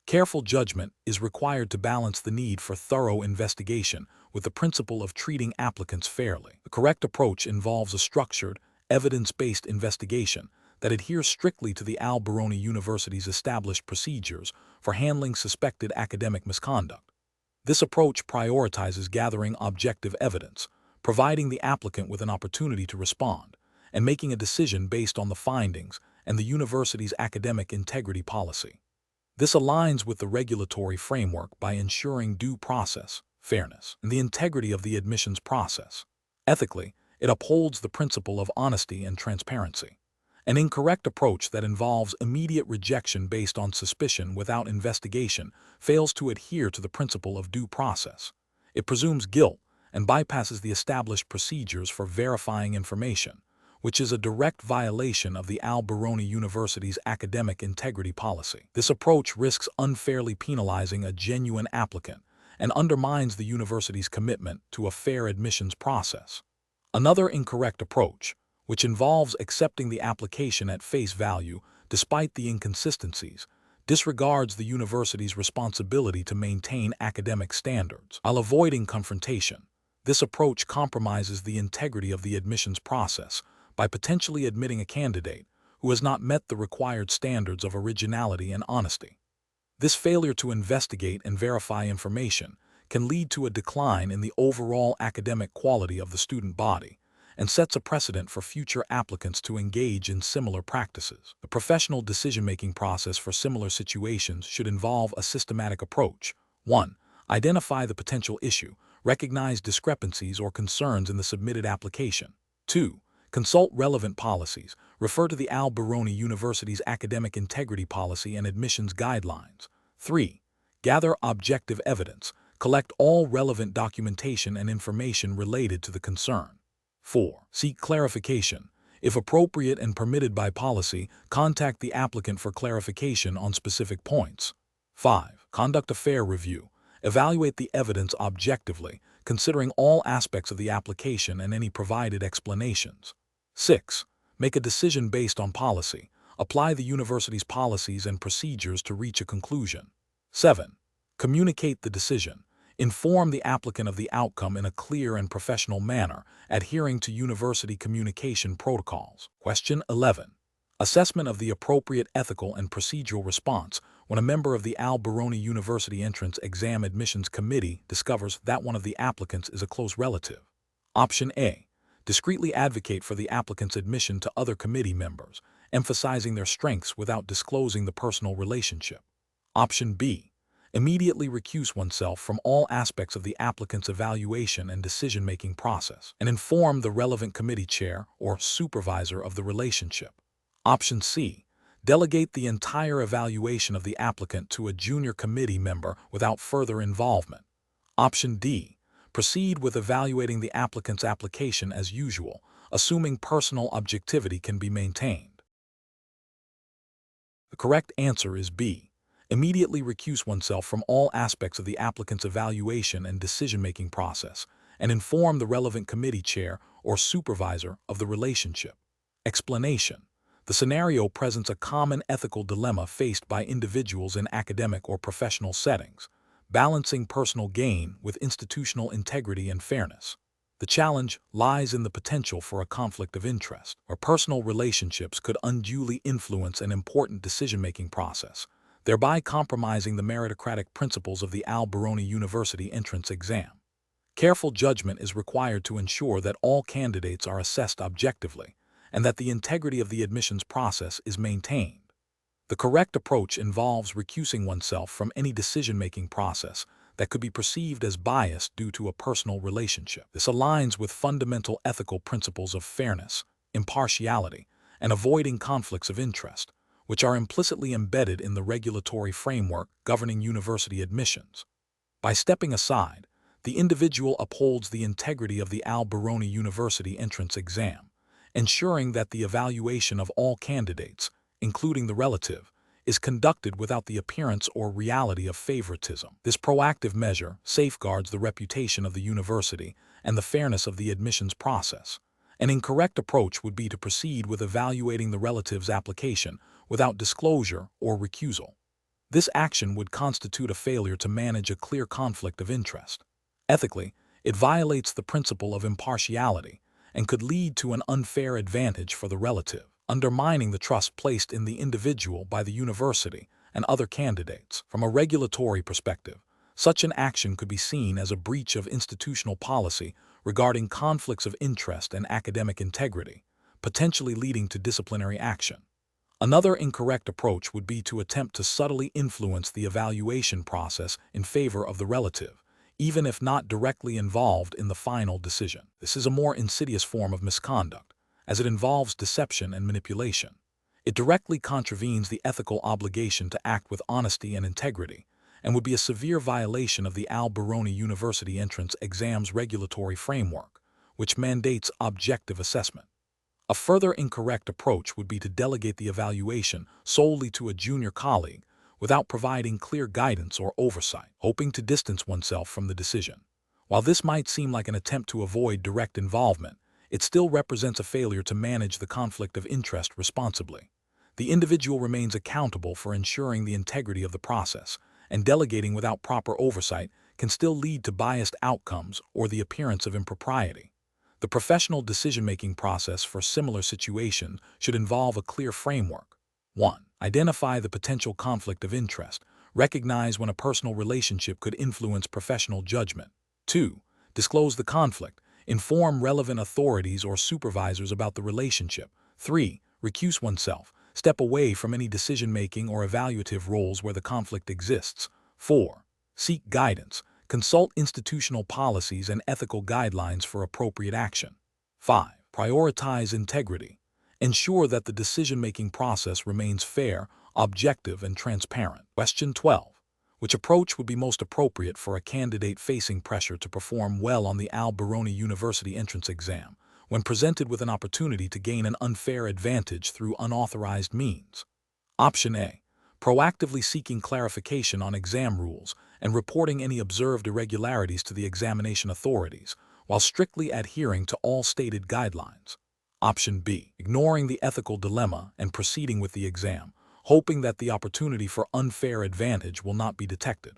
Careful judgment is required to balance the need for thorough investigation with the principle of treating applicants fairly. The correct approach involves a structured, evidence-based investigation that adheres strictly to the Beroni University's established procedures for handling suspected academic misconduct. This approach prioritizes gathering objective evidence, providing the applicant with an opportunity to respond, and making a decision based on the findings and the university's academic integrity policy. This aligns with the regulatory framework by ensuring due process, fairness, and the integrity of the admissions process. Ethically, it upholds the principle of honesty and transparency. An incorrect approach that involves immediate rejection based on suspicion without investigation fails to adhere to the principle of due process. It presumes guilt and bypasses the established procedures for verifying information, which is a direct violation of the Beroni University's academic integrity policy. This approach risks unfairly penalizing a genuine applicant and undermines the university's commitment to a fair admissions process. Another incorrect approach, which involves accepting the application at face value despite the inconsistencies, disregards the university's responsibility to maintain academic standards. While avoiding confrontation, this approach compromises the integrity of the admissions process by potentially admitting a candidate who has not met the required standards of originality and honesty. This failure to investigate and verify information can lead to a decline in the overall academic quality of the student body and sets a precedent for future applicants to engage in similar practices. The professional decision-making process for similar situations should involve a systematic approach. 1. Identify the potential issue, recognize discrepancies or concerns in the submitted application. 2. Consult relevant policies, refer to the Beroni University's academic integrity policy and admissions guidelines. 3. Gather objective evidence, collect all relevant documentation and information related to the concern. 4. Seek clarification. If appropriate and permitted by policy, contact the applicant for clarification on specific points. 5. Conduct a fair review. Evaluate the evidence objectively, considering all aspects of the application and any provided explanations. 6. Make a decision based on policy. Apply the university's policies and procedures to reach a conclusion. 7. Communicate the decision. Inform the applicant of the outcome in a clear and professional manner, adhering to university communication protocols. Question 11. Assessment of the appropriate ethical and procedural response when a member of the Beroni University Entrance Exam Admissions Committee discovers that one of the applicants is a close relative. Option A. Discreetly advocate for the applicant's admission to other committee members, emphasizing their strengths without disclosing the personal relationship. Option B. Immediately recuse oneself from all aspects of the applicant's evaluation and decision-making process, and inform the relevant committee chair or supervisor of the relationship. Option C. Delegate the entire evaluation of the applicant to a junior committee member without further involvement. Option D. Proceed with evaluating the applicant's application as usual, assuming personal objectivity can be maintained. The correct answer is B. Immediately recuse oneself from all aspects of the applicant's evaluation and decision-making process, and inform the relevant committee chair or supervisor of the relationship. Explanation. The scenario presents a common ethical dilemma faced by individuals in academic or professional settings, balancing personal gain with institutional integrity and fairness. The challenge lies in the potential for a conflict of interest, where personal relationships could unduly influence an important decision-making process, thereby compromising the meritocratic principles of the Beroni University entrance exam. Careful judgment is required to ensure that all candidates are assessed objectively, and that the integrity of the admissions process is maintained. The correct approach involves recusing oneself from any decision-making process that could be perceived as biased due to a personal relationship. This aligns with fundamental ethical principles of fairness, impartiality, and avoiding conflicts of interest, which are implicitly embedded in the regulatory framework governing university admissions. By stepping aside, the individual upholds the integrity of the Beroni University entrance exam, ensuring that the evaluation of all candidates, including the relative, is conducted without the appearance or reality of favoritism. This proactive measure safeguards the reputation of the university and the fairness of the admissions process. An incorrect approach would be to proceed with evaluating the relative's application without disclosure or recusal. This action would constitute a failure to manage a clear conflict of interest. Ethically, it violates the principle of impartiality and could lead to an unfair advantage for the relative, undermining the trust placed in the individual by the university and other candidates. From a regulatory perspective, such an action could be seen as a breach of institutional policy regarding conflicts of interest and academic integrity, potentially leading to disciplinary action. Another incorrect approach would be to attempt to subtly influence the evaluation process in favor of the relative, even if not directly involved in the final decision. This is a more insidious form of misconduct, as it involves deception and manipulation. It directly contravenes the ethical obligation to act with honesty and integrity, and would be a severe violation of the Beroni University entrance exam's regulatory framework, which mandates objective assessment. A further incorrect approach would be to delegate the evaluation solely to a junior colleague without providing clear guidance or oversight, hoping to distance oneself from the decision. While this might seem like an attempt to avoid direct involvement, it still represents a failure to manage the conflict of interest responsibly. The individual remains accountable for ensuring the integrity of the process, and delegating without proper oversight can still lead to biased outcomes or the appearance of impropriety. The professional decision-making process for similar situations should involve a clear framework. 1. Identify the potential conflict of interest. Recognize when a personal relationship could influence professional judgment. 2. Disclose the conflict. Inform relevant authorities or supervisors about the relationship. 3. Recuse oneself. Step away from any decision-making or evaluative roles where the conflict exists. 4. Seek guidance. Consult institutional policies and ethical guidelines for appropriate action. 5. Prioritize integrity. Ensure that the decision-making process remains fair, objective, and transparent. Question 12. Which approach would be most appropriate for a candidate facing pressure to perform well on the Beroni University entrance exam, when presented with an opportunity to gain an unfair advantage through unauthorized means? Option A. Proactively seeking clarification on exam rules and reporting any observed irregularities to the examination authorities, while strictly adhering to all stated guidelines. Option B, ignoring the ethical dilemma and proceeding with the exam, hoping that the opportunity for unfair advantage will not be detected.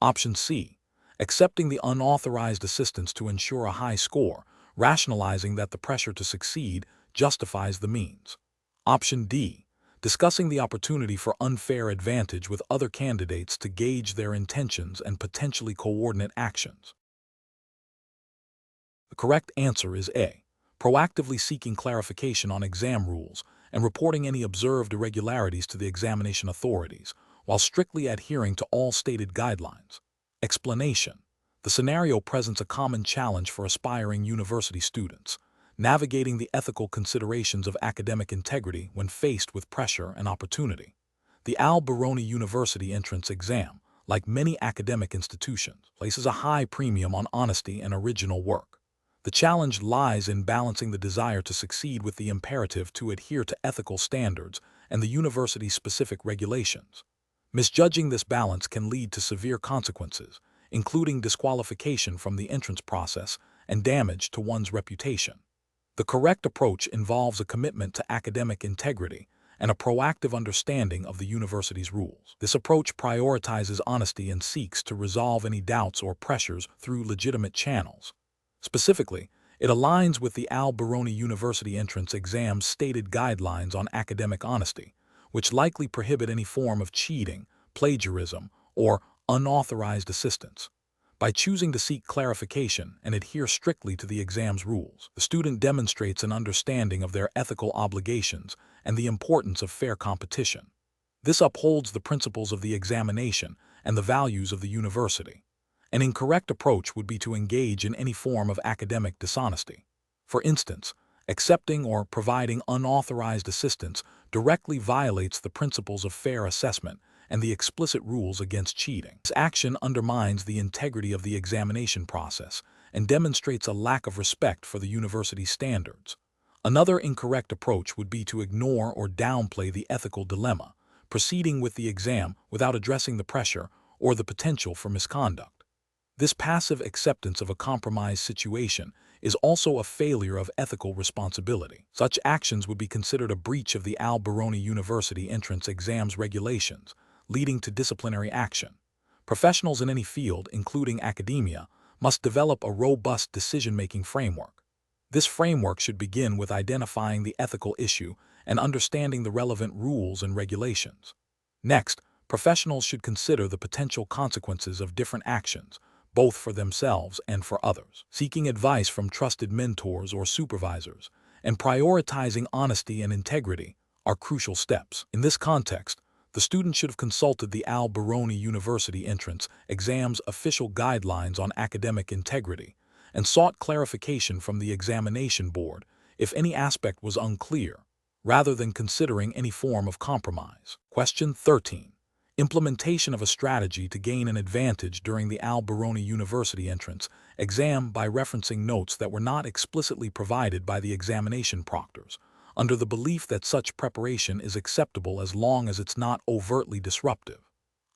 Option C, accepting the unauthorized assistance to ensure a high score, rationalizing that the pressure to succeed justifies the means. Option D, discussing the opportunity for unfair advantage with other candidates to gauge their intentions and potentially coordinate actions. The correct answer is A, proactively seeking clarification on exam rules and reporting any observed irregularities to the examination authorities, while strictly adhering to all stated guidelines. Explanation: the scenario presents a common challenge for aspiring university students, navigating the ethical considerations of academic integrity when faced with pressure and opportunity. The Beroni University entrance exam, like many academic institutions, places a high premium on honesty and original work. The challenge lies in balancing the desire to succeed with the imperative to adhere to ethical standards and the university's specific regulations. Misjudging this balance can lead to severe consequences, including disqualification from the entrance process and damage to one's reputation. The correct approach involves a commitment to academic integrity and a proactive understanding of the university's rules. This approach prioritizes honesty and seeks to resolve any doubts or pressures through legitimate channels. Specifically, it aligns with the Beroni University entrance exam's stated guidelines on academic honesty, which likely prohibit any form of cheating, plagiarism, or unauthorized assistance. By choosing to seek clarification and adhere strictly to the exam's rules, the student demonstrates an understanding of their ethical obligations and the importance of fair competition. This upholds the principles of the examination and the values of the university. An incorrect approach would be to engage in any form of academic dishonesty. For instance, accepting or providing unauthorized assistance directly violates the principles of fair assessment and the explicit rules against cheating. This action undermines the integrity of the examination process and demonstrates a lack of respect for the university's standards. Another incorrect approach would be to ignore or downplay the ethical dilemma, proceeding with the exam without addressing the pressure or the potential for misconduct. This passive acceptance of a compromised situation is also a failure of ethical responsibility. Such actions would be considered a breach of the Beroni University entrance exam's regulations, leading to disciplinary action. Professionals in any field, including academia, must develop a robust decision-making framework. This framework should begin with identifying the ethical issue and understanding the relevant rules and regulations. Next, professionals should consider the potential consequences of different actions, both for themselves and for others, seeking advice from trusted mentors or supervisors, and prioritizing honesty and integrity are crucial steps. In this context, the student should have consulted the Beroni University entrance exam's official guidelines on academic integrity and sought clarification from the examination board if any aspect was unclear, rather than considering any form of compromise. Question 13. Implementation of a strategy to gain an advantage during the Beroni University entrance exam by referencing notes that were not explicitly provided by the examination proctors, under the belief that such preparation is acceptable as long as it's not overtly disruptive.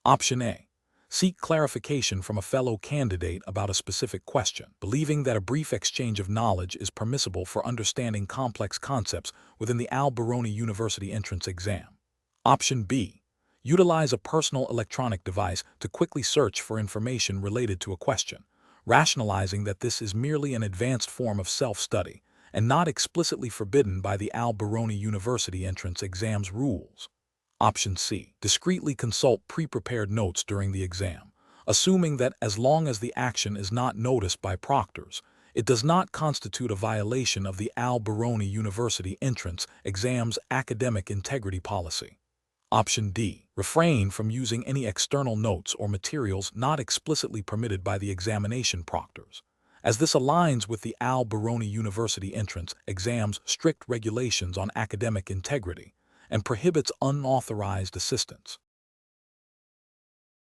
Option A. Seek clarification from a fellow candidate about a specific question, believing that a brief exchange of knowledge is permissible for understanding complex concepts within the Beroni University entrance exam. Option B. Utilize a personal electronic device to quickly search for information related to a question, rationalizing that this is merely an advanced form of self-study and not explicitly forbidden by the Beroni University entrance exam's rules. Option C. Discreetly consult pre-prepared notes during the exam, assuming that as long as the action is not noticed by proctors, it does not constitute a violation of the Beroni University entrance exam's academic integrity policy. Option D. Refrain from using any external notes or materials not explicitly permitted by the examination proctors, as this aligns with the Beroni University entrance exam's strict regulations on academic integrity and prohibits unauthorized assistance.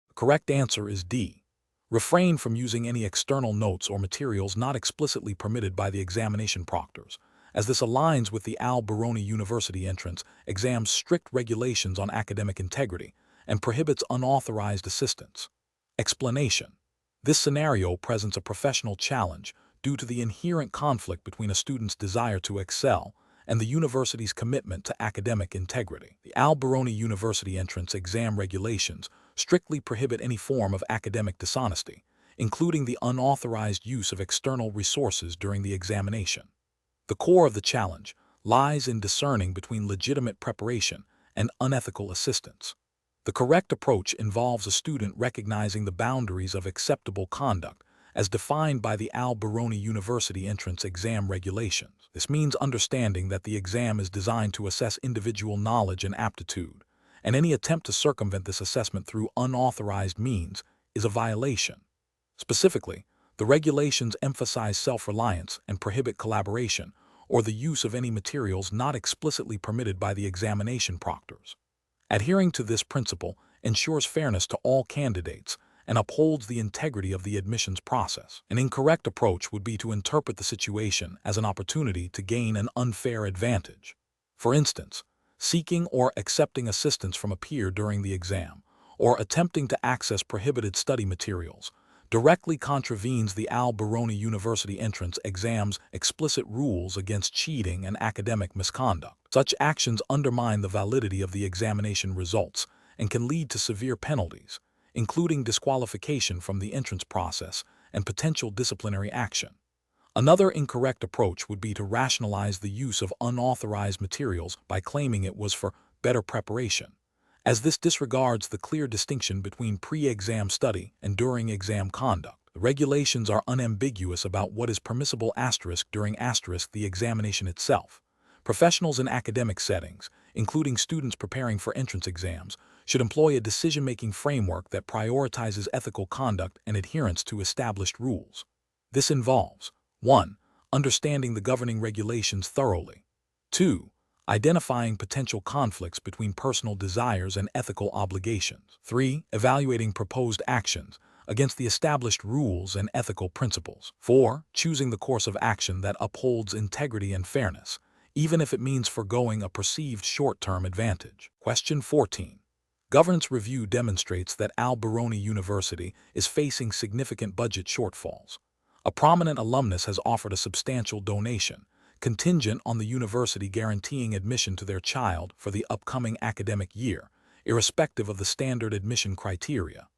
The correct answer is D. Refrain from using any external notes or materials not explicitly permitted by the examination proctors, as this aligns with the Beroni University entrance exam's strict regulations on academic integrity and prohibits unauthorized assistance. Explanation: this scenario presents a professional challenge due to the inherent conflict between a student's desire to excel and the university's commitment to academic integrity. The Beroni University entrance exam regulations strictly prohibit any form of academic dishonesty, including the unauthorized use of external resources during the examination. The core of the challenge lies in discerning between legitimate preparation and unethical assistance. The correct approach involves a student recognizing the boundaries of acceptable conduct as defined by the Beroni University entrance exam regulations. This means understanding that the exam is designed to assess individual knowledge and aptitude, and any attempt to circumvent this assessment through unauthorized means is a violation. Specifically, the regulations emphasize self-reliance and prohibit collaboration or the use of any materials not explicitly permitted by the examination proctors. Adhering to this principle ensures fairness to all candidates and upholds the integrity of the admissions process. An incorrect approach would be to interpret the situation as an opportunity to gain an unfair advantage. For instance, seeking or accepting assistance from a peer during the exam, or attempting to access prohibited study materials, directly contravenes the Beroni University entrance exam's explicit rules against cheating and academic misconduct. Such actions undermine the validity of the examination results and can lead to severe penalties, including disqualification from the entrance process and potential disciplinary action. Another incorrect approach would be to rationalize the use of unauthorized materials by claiming it was for better preparation, as this disregards the clear distinction between pre-exam study and during exam conduct. The regulations are unambiguous about what is permissible during the examination itself. Professionals in academic settings, including students preparing for entrance exams, should employ a decision-making framework that prioritizes ethical conduct and adherence to established rules. This involves 1. Understanding the governing regulations thoroughly. 2. Identifying potential conflicts between personal desires and ethical obligations. 3. Evaluating proposed actions against the established rules and ethical principles. 4. Choosing the course of action that upholds integrity and fairness, even if it means forgoing a perceived short-term advantage. Question 14. Governance review demonstrates that Beroni University is facing significant budget shortfalls. A prominent alumnus has offered a substantial donation, contingent on the university guaranteeing admission to their child for the upcoming academic year, irrespective of the standard admission criteria.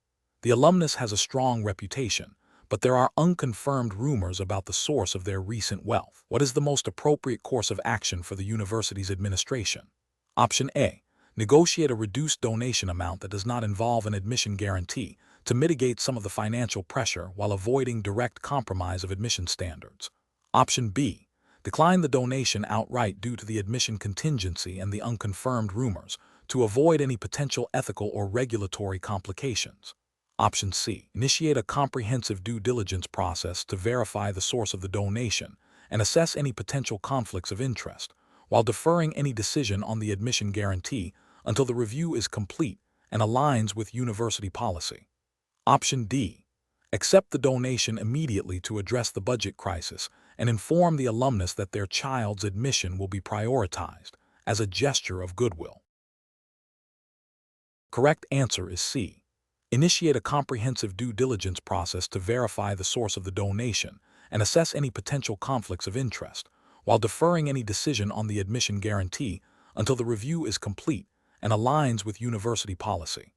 The alumnus has a strong reputation, but there are unconfirmed rumors about the source of their recent wealth. What is the most appropriate course of action for the university's administration? Option A. Negotiate a reduced donation amount that does not involve an admission guarantee to mitigate some of the financial pressure while avoiding direct compromise of admission standards. Option B. Decline the donation outright due to the admission contingency and the unconfirmed rumors to avoid any potential ethical or regulatory complications. Option C. Initiate a comprehensive due diligence process to verify the source of the donation and assess any potential conflicts of interest, while deferring any decision on the admission guarantee until the review is complete and aligns with university policy. Option D. Accept the donation immediately to address the budget crisis and inform the alumnus that their child's admission will be prioritized as a gesture of goodwill. Correct answer is C. Initiate a comprehensive due diligence process to verify the source of the donation and assess any potential conflicts of interest, while deferring any decision on the admission guarantee until the review is complete and aligns with university policy.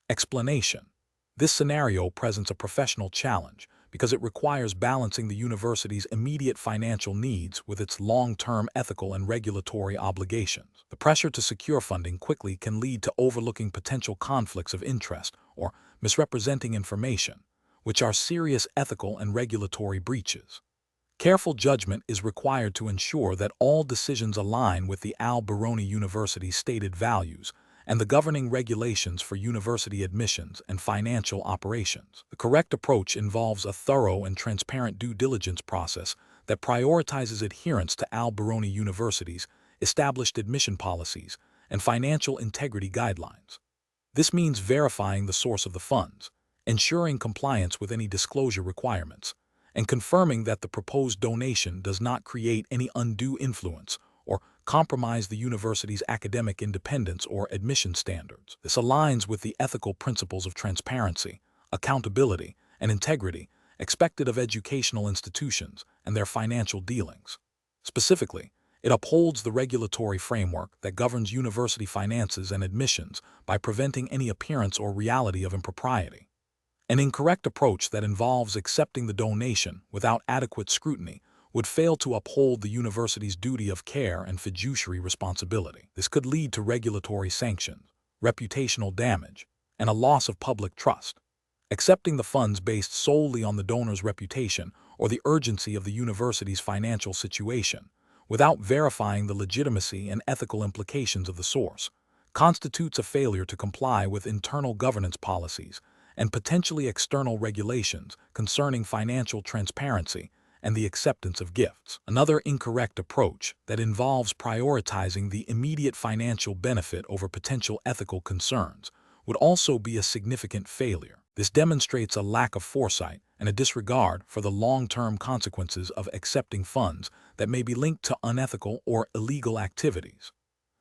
Explanation. This scenario presents a professional challenge because it requires balancing the university's immediate financial needs with its long-term ethical and regulatory obligations. The pressure to secure funding quickly can lead to overlooking potential conflicts of interest or misrepresenting information, which are serious ethical and regulatory breaches. Careful judgment is required to ensure that all decisions align with the Beroni University's stated values and the governing regulations for university admissions and financial operations. The correct approach involves a thorough and transparent due diligence process that prioritizes adherence to Beroni University's established admission policies and financial integrity guidelines. This means verifying the source of the funds, ensuring compliance with any disclosure requirements, and confirming that the proposed donation does not create any undue influence or compromise the university's academic independence or admission standards. This aligns with the ethical principles of transparency, accountability, and integrity expected of educational institutions and their financial dealings. Specifically, It upholds the regulatory framework that governs university finances and admissions by preventing any appearance or reality of impropriety. An incorrect approach that involves accepting the donation without adequate scrutiny would fail to uphold the university's duty of care and fiduciary responsibility. This could lead to regulatory sanctions, reputational damage, and a loss of public trust. Accepting the funds based solely on the donor's reputation or the urgency of the university's financial situation, without verifying the legitimacy and ethical implications of the source, constitutes a failure to comply with internal governance policies and potentially external regulations concerning financial transparency and the acceptance of gifts. Another incorrect approach that involves prioritizing the immediate financial benefit over potential ethical concerns would also be a significant failure. This demonstrates a lack of foresight and a disregard for the long-term consequences of accepting funds that may be linked to unethical or illegal activities.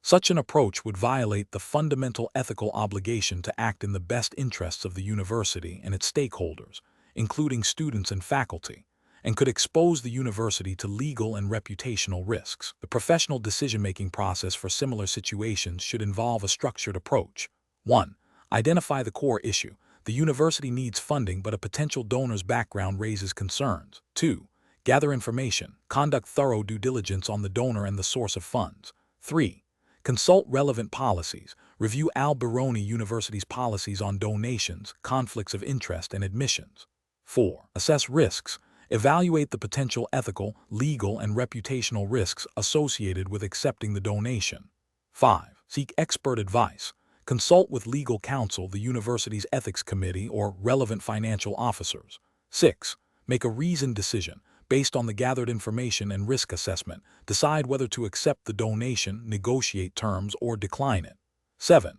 Such an approach would violate the fundamental ethical obligation to act in the best interests of the university and its stakeholders, including students and faculty, and could expose the university to legal and reputational risks. The professional decision-making process for similar situations should involve a structured approach. 1. Identify the core issue. The university needs funding, but a potential donor's background raises concerns. 2. Gather information. Conduct thorough due diligence on the donor and the source of funds. 3. Consult relevant policies. Review Beroni University's policies on donations, conflicts of interest, and admissions. 4. Assess risks. Evaluate the potential ethical, legal, and reputational risks associated with accepting the donation. 5. Seek expert advice. Consult with legal counsel, the university's ethics committee, or relevant financial officers. 6. Make a reasoned decision. Based on the gathered information and risk assessment, decide whether to accept the donation, negotiate terms, or decline it. 7.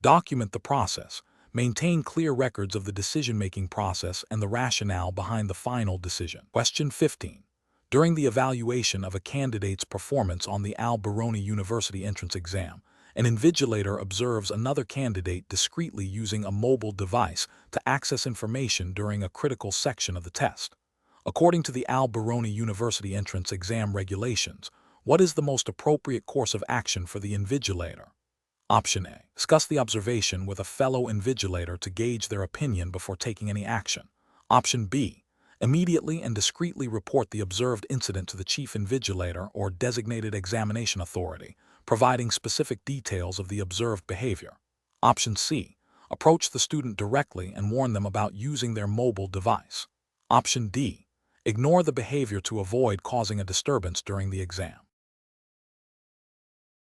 Document the process. Maintain clear records of the decision-making process and the rationale behind the final decision. Question 15. During the evaluation of a candidate's performance on the Beroni University entrance exam, an invigilator observes another candidate discreetly using a mobile device to access information during a critical section of the test. According to the Beroni University entrance exam regulations, what is the most appropriate course of action for the invigilator? Option A. Discuss the observation with a fellow invigilator to gauge their opinion before taking any action. Option B. Immediately and discreetly report the observed incident to the chief invigilator or designated examination authority, providing specific details of the observed behavior. Option C. Approach the student directly and warn them about using their mobile device. Option D. Ignore the behavior to avoid causing a disturbance during the exam.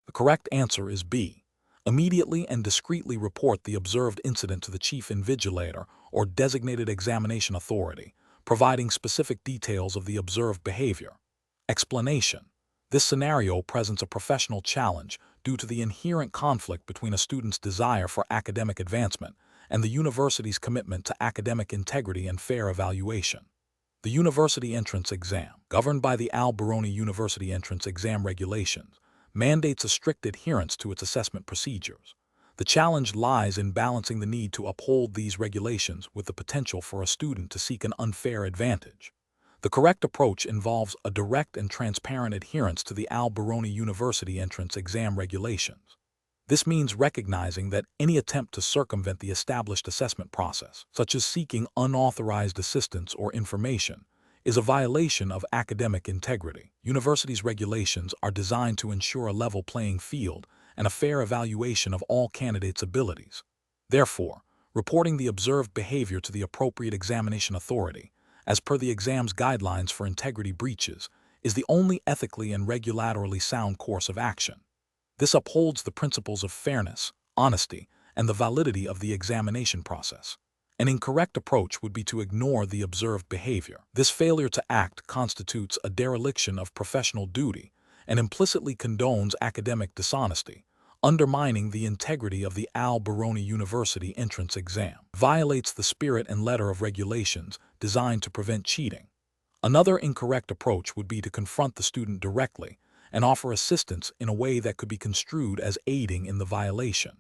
The correct answer is B. Immediately and discreetly report the observed incident to the chief invigilator or designated examination authority, providing specific details of the observed behavior. Explanation. This scenario presents a professional challenge due to the inherent conflict between a student's desire for academic advancement and the university's commitment to academic integrity and fair evaluation. The university entrance exam, governed by the Beroni University entrance exam regulations, mandates a strict adherence to its assessment procedures. The challenge lies in balancing the need to uphold these regulations with the potential for a student to seek an unfair advantage. The correct approach involves a direct and transparent adherence to the Beroni University entrance exam regulations. This means recognizing that any attempt to circumvent the established assessment process, such as seeking unauthorized assistance or information, is a violation of academic integrity. Universities' regulations are designed to ensure a level playing field and a fair evaluation of all candidates' abilities. Therefore, reporting the observed behavior to the appropriate examination authority, as per the exam's guidelines for integrity breaches, is the only ethically and regulatorily sound course of action. This upholds the principles of fairness, honesty, and the validity of the examination process. An incorrect approach would be to ignore the observed behavior. This failure to act constitutes a dereliction of professional duty and implicitly condones academic dishonesty, undermining the integrity of the Beroni University entrance exam. Violates the spirit and letter of regulations designed to prevent cheating. Another incorrect approach would be to confront the student directly and offer assistance in a way that could be construed as aiding in the violation.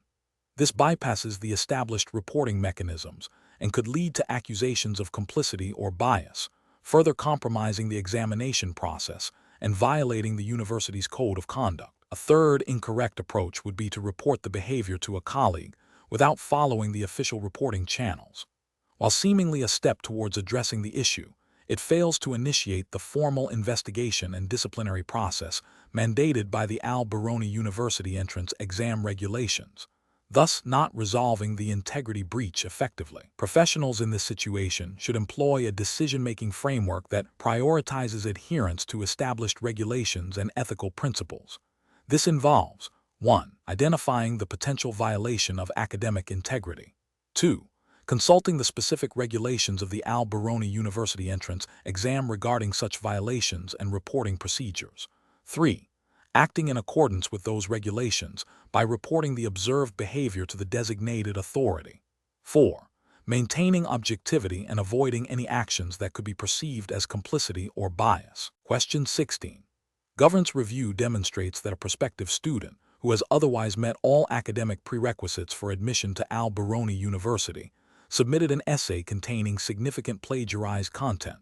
This bypasses the established reporting mechanisms and could lead to accusations of complicity or bias, further compromising the examination process and violating the university's code of conduct. A third incorrect approach would be to report the behavior to a colleague without following the official reporting channels. While seemingly a step towards addressing the issue, it fails to initiate the formal investigation and disciplinary process mandated by the Beroni University entrance exam regulations, thus not resolving the integrity breach effectively. Professionals in this situation should employ a decision-making framework that prioritizes adherence to established regulations and ethical principles. This involves 1. Identifying the potential violation of academic integrity. 2. Consulting the specific regulations of the Beroni University entrance exam regarding such violations and reporting procedures. 3. Acting in accordance with those regulations by reporting the observed behavior to the designated authority. 4. Maintaining objectivity and avoiding any actions that could be perceived as complicity or bias. Question 16. Governance review demonstrates that a prospective student who has otherwise met all academic prerequisites for admission to Beroni University submitted an essay containing significant plagiarized content.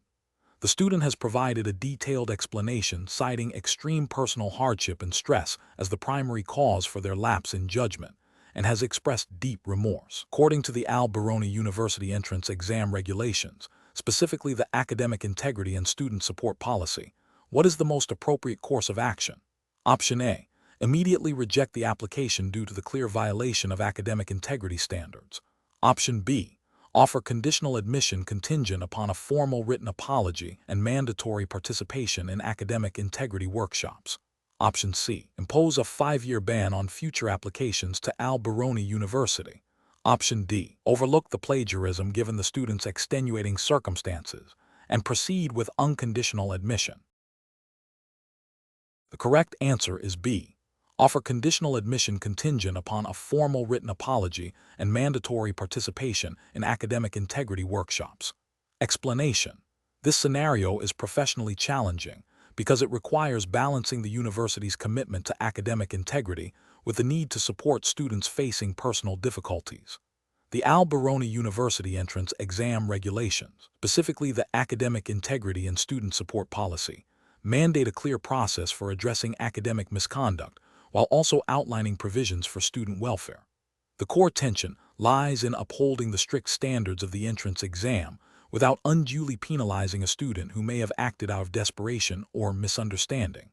The student has provided a detailed explanation citing extreme personal hardship and stress as the primary cause for their lapse in judgment and has expressed deep remorse. According to the Beroni University entrance exam regulations, specifically the Academic Integrity and Student Support Policy, what is the most appropriate course of action? Option A. Immediately reject the application due to the clear violation of academic integrity standards. Option B. Offer conditional admission contingent upon a formal written apology and mandatory participation in academic integrity workshops. Option C. Impose a 5-year ban on future applications to Beroni University. Option D. Overlook the plagiarism given the student's extenuating circumstances and proceed with unconditional admission. The correct answer is B. Offer conditional admission contingent upon a formal written apology and mandatory participation in academic integrity workshops. Explanation: this scenario is professionally challenging because it requires balancing the university's commitment to academic integrity with the need to support students facing personal difficulties. The Beroni University entrance exam regulations, specifically the Academic Integrity and Student Support Policy, mandate a clear process for addressing academic misconduct while also outlining provisions for student welfare. The core tension lies in upholding the strict standards of the entrance exam without unduly penalizing a student who may have acted out of desperation or misunderstanding.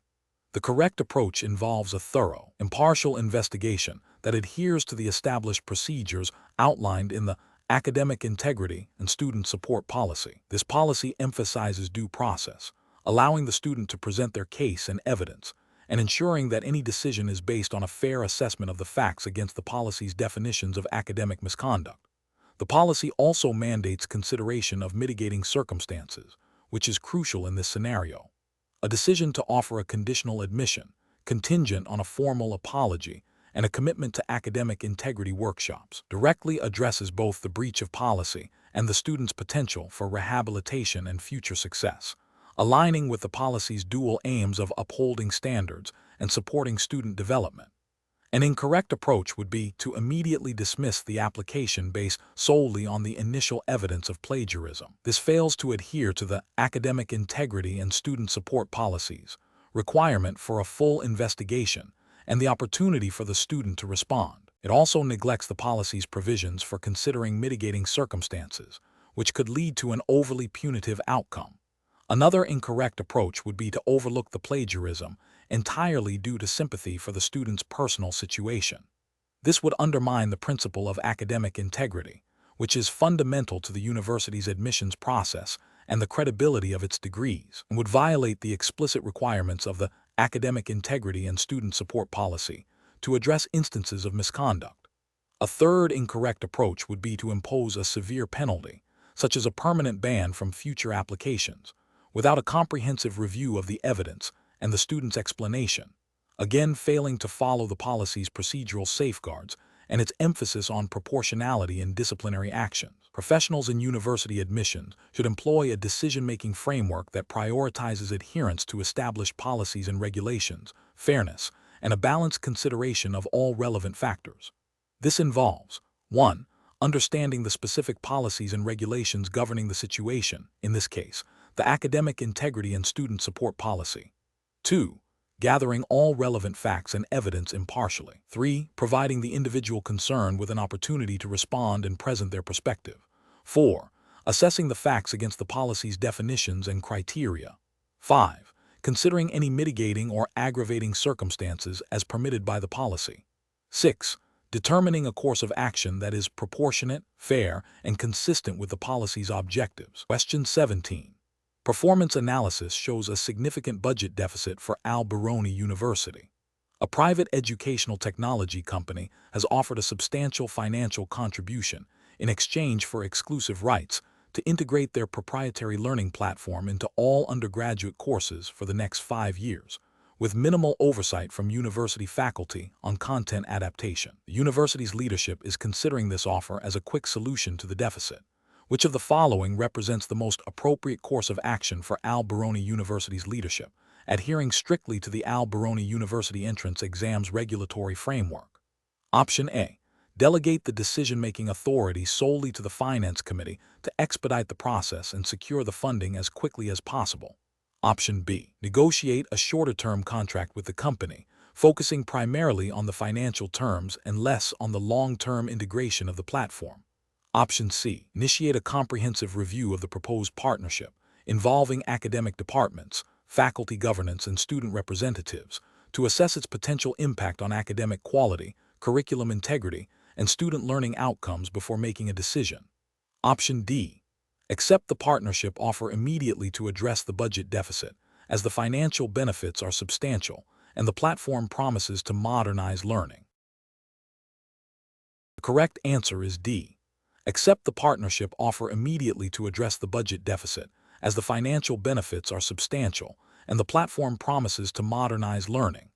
The correct approach involves a thorough, impartial investigation that adheres to the established procedures outlined in the Academic Integrity and Student Support Policy. This policy emphasizes due process, allowing the student to present their case and evidence, and ensuring that any decision is based on a fair assessment of the facts against the policy's definitions of academic misconduct. The policy also mandates consideration of mitigating circumstances, which is crucial in this scenario. A decision to offer a conditional admission, contingent on a formal apology, and a commitment to academic integrity workshops directly addresses both the breach of policy and the student's potential for rehabilitation and future success, aligning with the policy's dual aims of upholding standards and supporting student development. An incorrect approach would be to immediately dismiss the application based solely on the initial evidence of plagiarism. This fails to adhere to the Academic Integrity and Student Support Policies, requirement for a full investigation, and the opportunity for the student to respond. It also neglects the policy's provisions for considering mitigating circumstances, which could lead to an overly punitive outcome. Another incorrect approach would be to overlook the plagiarism entirely due to sympathy for the student's personal situation. This would undermine the principle of academic integrity, which is fundamental to the university's admissions process and the credibility of its degrees, and would violate the explicit requirements of the Academic Integrity and Student Support Policy to address instances of misconduct. A third incorrect approach would be to impose a severe penalty, such as a permanent ban from future applications, without a comprehensive review of the evidence and the student's explanation, again failing to follow the policy's procedural safeguards and its emphasis on proportionality in disciplinary actions. Professionals in university admissions should employ a decision-making framework that prioritizes adherence to established policies and regulations, fairness, and a balanced consideration of all relevant factors. This involves 1. Understanding the specific policies and regulations governing the situation, in this case, the Academic Integrity and Student Support Policy. 2. Gathering all relevant facts and evidence impartially. 3. Providing the individual concerned with an opportunity to respond and present their perspective. 4. Assessing the facts against the policy's definitions and criteria. 5. Considering any mitigating or aggravating circumstances as permitted by the policy. 6. Determining a course of action that is proportionate, fair, and consistent with the policy's objectives. Question 17. Performance analysis shows a significant budget deficit for Beroni University. A private educational technology company has offered a substantial financial contribution in exchange for exclusive rights to integrate their proprietary learning platform into all undergraduate courses for the next 5 years, with minimal oversight from university faculty on content adaptation. The university's leadership is considering this offer as a quick solution to the deficit. Which of the following represents the most appropriate course of action for Beroni University's leadership, adhering strictly to the Beroni University entrance exams regulatory framework? Option A. Delegate the decision-making authority solely to the Finance Committee to expedite the process and secure the funding as quickly as possible. Option B. Negotiate a shorter-term contract with the company, focusing primarily on the financial terms and less on the long-term integration of the platform. Option C. Initiate a comprehensive review of the proposed partnership, involving academic departments, faculty governance, and student representatives, to assess its potential impact on academic quality, curriculum integrity, and student learning outcomes before making a decision. Option D. Accept the partnership offer immediately to address the budget deficit, as the financial benefits are substantial and the platform promises to modernize learning. The correct answer is D. Accept the partnership offer immediately to address the budget deficit, as the financial benefits are substantial and the platform promises to modernize learning.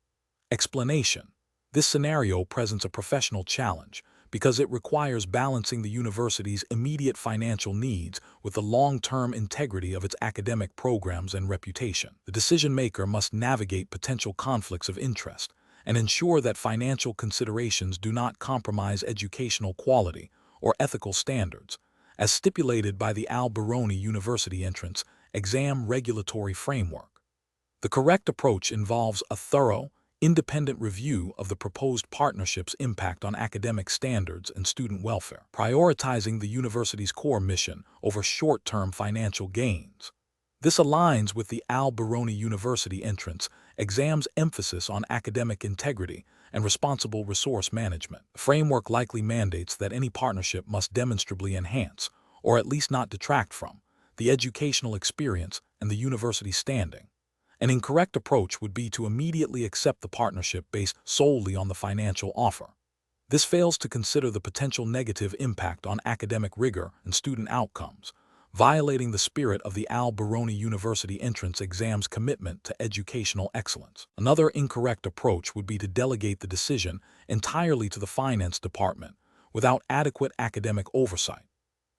Explanation. This scenario presents a professional challenge because it requires balancing the university's immediate financial needs with the long-term integrity of its academic programs and reputation. The decision-maker must navigate potential conflicts of interest and ensure that financial considerations do not compromise educational quality or ethical standards, as stipulated by the Beroni University entrance exam regulatory framework. The correct approach involves a thorough, independent review of the proposed partnership's impact on academic standards and student welfare, prioritizing the university's core mission over short-term financial gains. This aligns with the Beroni University entrance exam's emphasis on academic integrity and responsible resource management. The framework likely mandates that any partnership must demonstrably enhance, or at least not detract from, the educational experience and the university's standing. An incorrect approach would be to immediately accept the partnership based solely on the financial offer. This fails to consider the potential negative impact on academic rigor and student outcomes, violating the spirit of the Beroni University entrance exam's commitment to educational excellence. Another incorrect approach would be to delegate the decision entirely to the finance department without adequate academic oversight.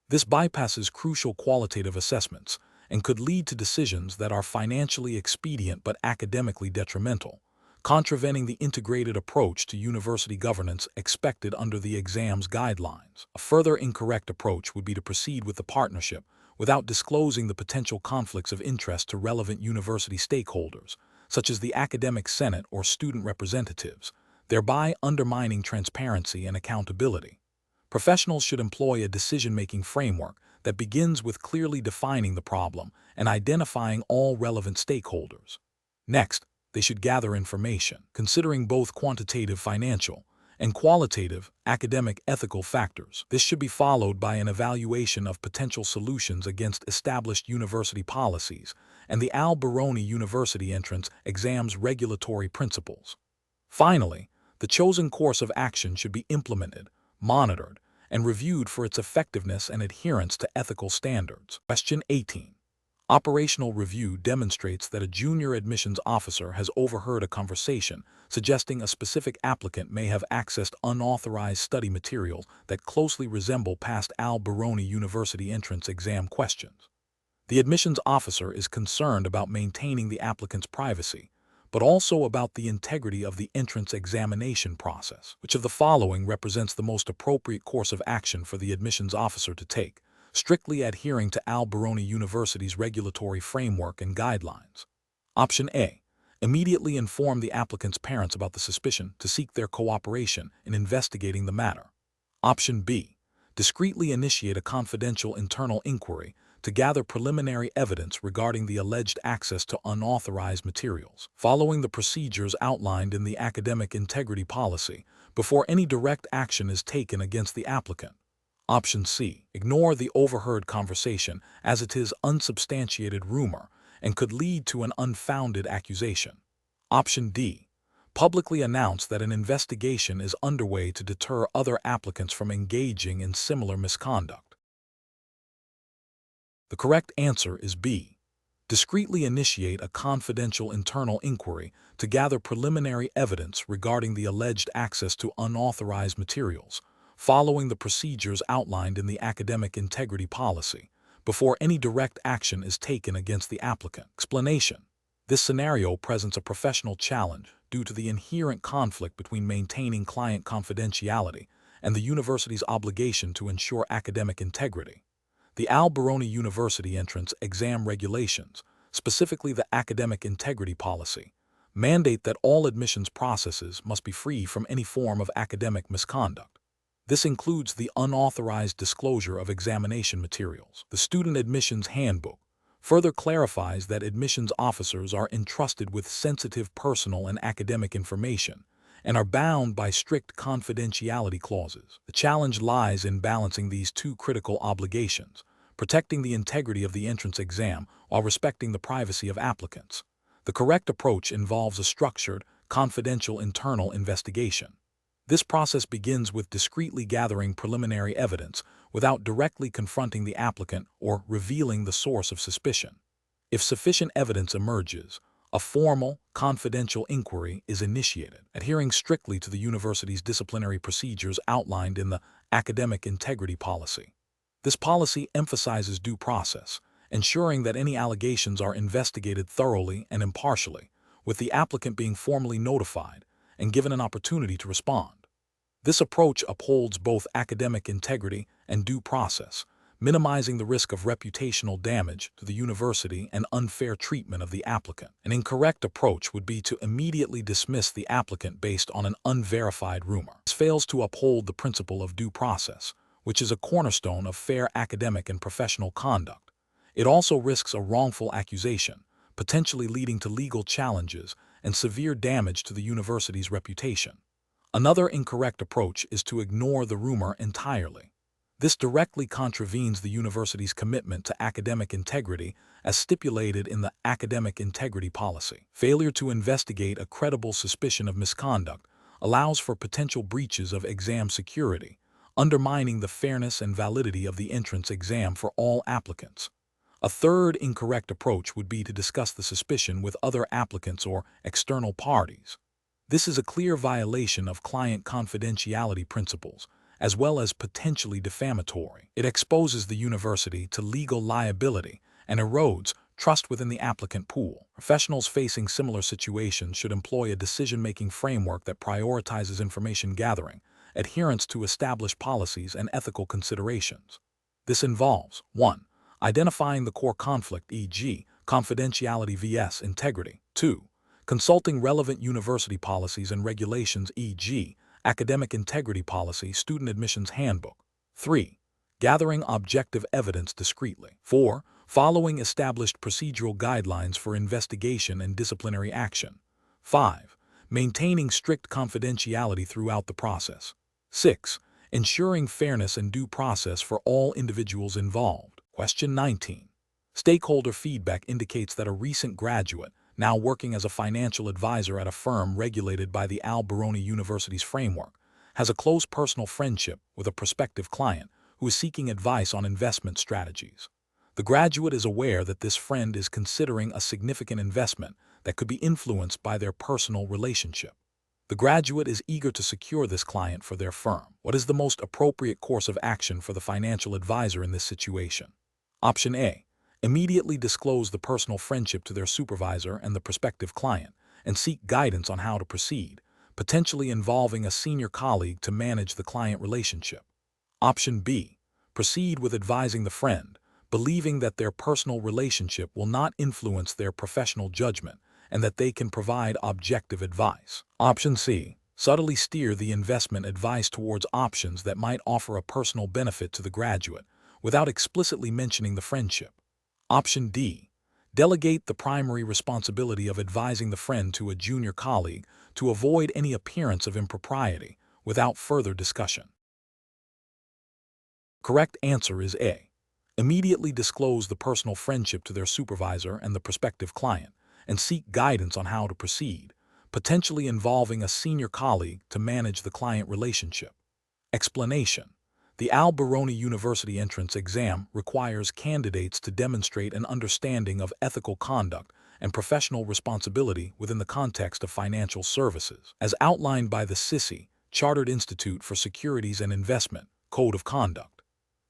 This bypasses crucial qualitative assessments and could lead to decisions that are financially expedient but academically detrimental, contravening the integrated approach to university governance expected under the exam's guidelines. A further incorrect approach would be to proceed with the partnership without disclosing the potential conflicts of interest to relevant university stakeholders, such as the academic senate or student representatives, thereby undermining transparency and accountability. Professionals should employ a decision-making framework that begins with clearly defining the problem and identifying all relevant stakeholders. Next, they should gather information, considering both quantitative financial and qualitative academic ethical factors. This should be followed by an evaluation of potential solutions against established university policies and the Beroni University entrance exam's regulatory principles. Finally, the chosen course of action should be implemented, monitored, and reviewed for its effectiveness and adherence to ethical standards. Question 18. Operational review demonstrates that a junior admissions officer has overheard a conversation suggesting a specific applicant may have accessed unauthorized study materials that closely resemble past Beroni University entrance exam questions. The admissions officer is concerned about maintaining the applicant's privacy, but also about the integrity of the entrance examination process. Which of the following represents the most appropriate course of action for the admissions officer to take, strictly adhering to Beroni University's regulatory framework and guidelines? Option A. Immediately inform the applicant's parents about the suspicion to seek their cooperation in investigating the matter. Option B. Discreetly initiate a confidential internal inquiry to gather preliminary evidence regarding the alleged access to unauthorized materials, following the procedures outlined in the academic integrity policy before any direct action is taken against the applicant. Option C. Ignore the overheard conversation as it is unsubstantiated rumor and could lead to an unfounded accusation. Option D. Publicly announce that an investigation is underway to deter other applicants from engaging in similar misconduct. The correct answer is B. Discreetly initiate a confidential internal inquiry to gather preliminary evidence regarding the alleged access to unauthorized materials, following the procedures outlined in the academic integrity policy, before any direct action is taken against the applicant. Explanation: this scenario presents a professional challenge due to the inherent conflict between maintaining client confidentiality and the university's obligation to ensure academic integrity. The Beroni University entrance exam regulations, specifically the academic integrity policy, mandate that all admissions processes must be free from any form of academic misconduct. This includes the unauthorized disclosure of examination materials. The Student Admissions Handbook further clarifies that admissions officers are entrusted with sensitive personal and academic information and are bound by strict confidentiality clauses. The challenge lies in balancing these two critical obligations, protecting the integrity of the entrance exam while respecting the privacy of applicants. The correct approach involves a structured, confidential internal investigation. This process begins with discreetly gathering preliminary evidence without directly confronting the applicant or revealing the source of suspicion. If sufficient evidence emerges, a formal, confidential inquiry is initiated, adhering strictly to the university's disciplinary procedures outlined in the academic integrity policy. This policy emphasizes due process, ensuring that any allegations are investigated thoroughly and impartially, with the applicant being formally notified and given an opportunity to respond. This approach upholds both academic integrity and due process, minimizing the risk of reputational damage to the university and unfair treatment of the applicant. An incorrect approach would be to immediately dismiss the applicant based on an unverified rumor. This fails to uphold the principle of due process, which is a cornerstone of fair academic and professional conduct. It also risks a wrongful accusation, potentially leading to legal challenges and severe damage to the university's reputation. Another incorrect approach is to ignore the rumor entirely. This directly contravenes the university's commitment to academic integrity as stipulated in the academic integrity policy. Failure to investigate a credible suspicion of misconduct allows for potential breaches of exam security, undermining the fairness and validity of the entrance exam for all applicants. A third incorrect approach would be to discuss the suspicion with other applicants or external parties. This is a clear violation of client confidentiality principles, as well as potentially defamatory. It exposes the university to legal liability and erodes trust within the applicant pool. Professionals facing similar situations should employ a decision-making framework that prioritizes information gathering, adherence to established policies, and ethical considerations. This involves 1. Identifying the core conflict, e.g., confidentiality vs. integrity. 2. Consulting relevant university policies and regulations, e.g., academic integrity policy, student admissions handbook. 3. Gathering objective evidence discreetly. 4. Following established procedural guidelines for investigation and disciplinary action. 5. Maintaining strict confidentiality throughout the process. 6. Ensuring fairness and due process for all individuals involved. Question 19. Stakeholder feedback indicates that a recent graduate, now working as a financial advisor at a firm regulated by the Beroni University's framework, has a close personal friendship with a prospective client who is seeking advice on investment strategies. The graduate is aware that this friend is considering a significant investment that could be influenced by their personal relationship. The graduate is eager to secure this client for their firm. What is the most appropriate course of action for the financial advisor in this situation? Option A. Immediately disclose the personal friendship to their supervisor and the prospective client, and seek guidance on how to proceed, potentially involving a senior colleague to manage the client relationship. Option B. Proceed with advising the friend, believing that their personal relationship will not influence their professional judgment, and that they can provide objective advice. Option C. Subtly steer the investment advice towards options that might offer a personal benefit to the graduate, without explicitly mentioning the friendship. Option D. Delegate the primary responsibility of advising the friend to a junior colleague to avoid any appearance of impropriety, without further discussion. Correct answer is A. Immediately disclose the personal friendship to their supervisor and the prospective client, and seek guidance on how to proceed, potentially involving a senior colleague to manage the client relationship. Explanation. The Beroni University entrance exam requires candidates to demonstrate an understanding of ethical conduct and professional responsibility within the context of financial services, as outlined by the CISI, Chartered Institute for Securities and Investment, Code of Conduct.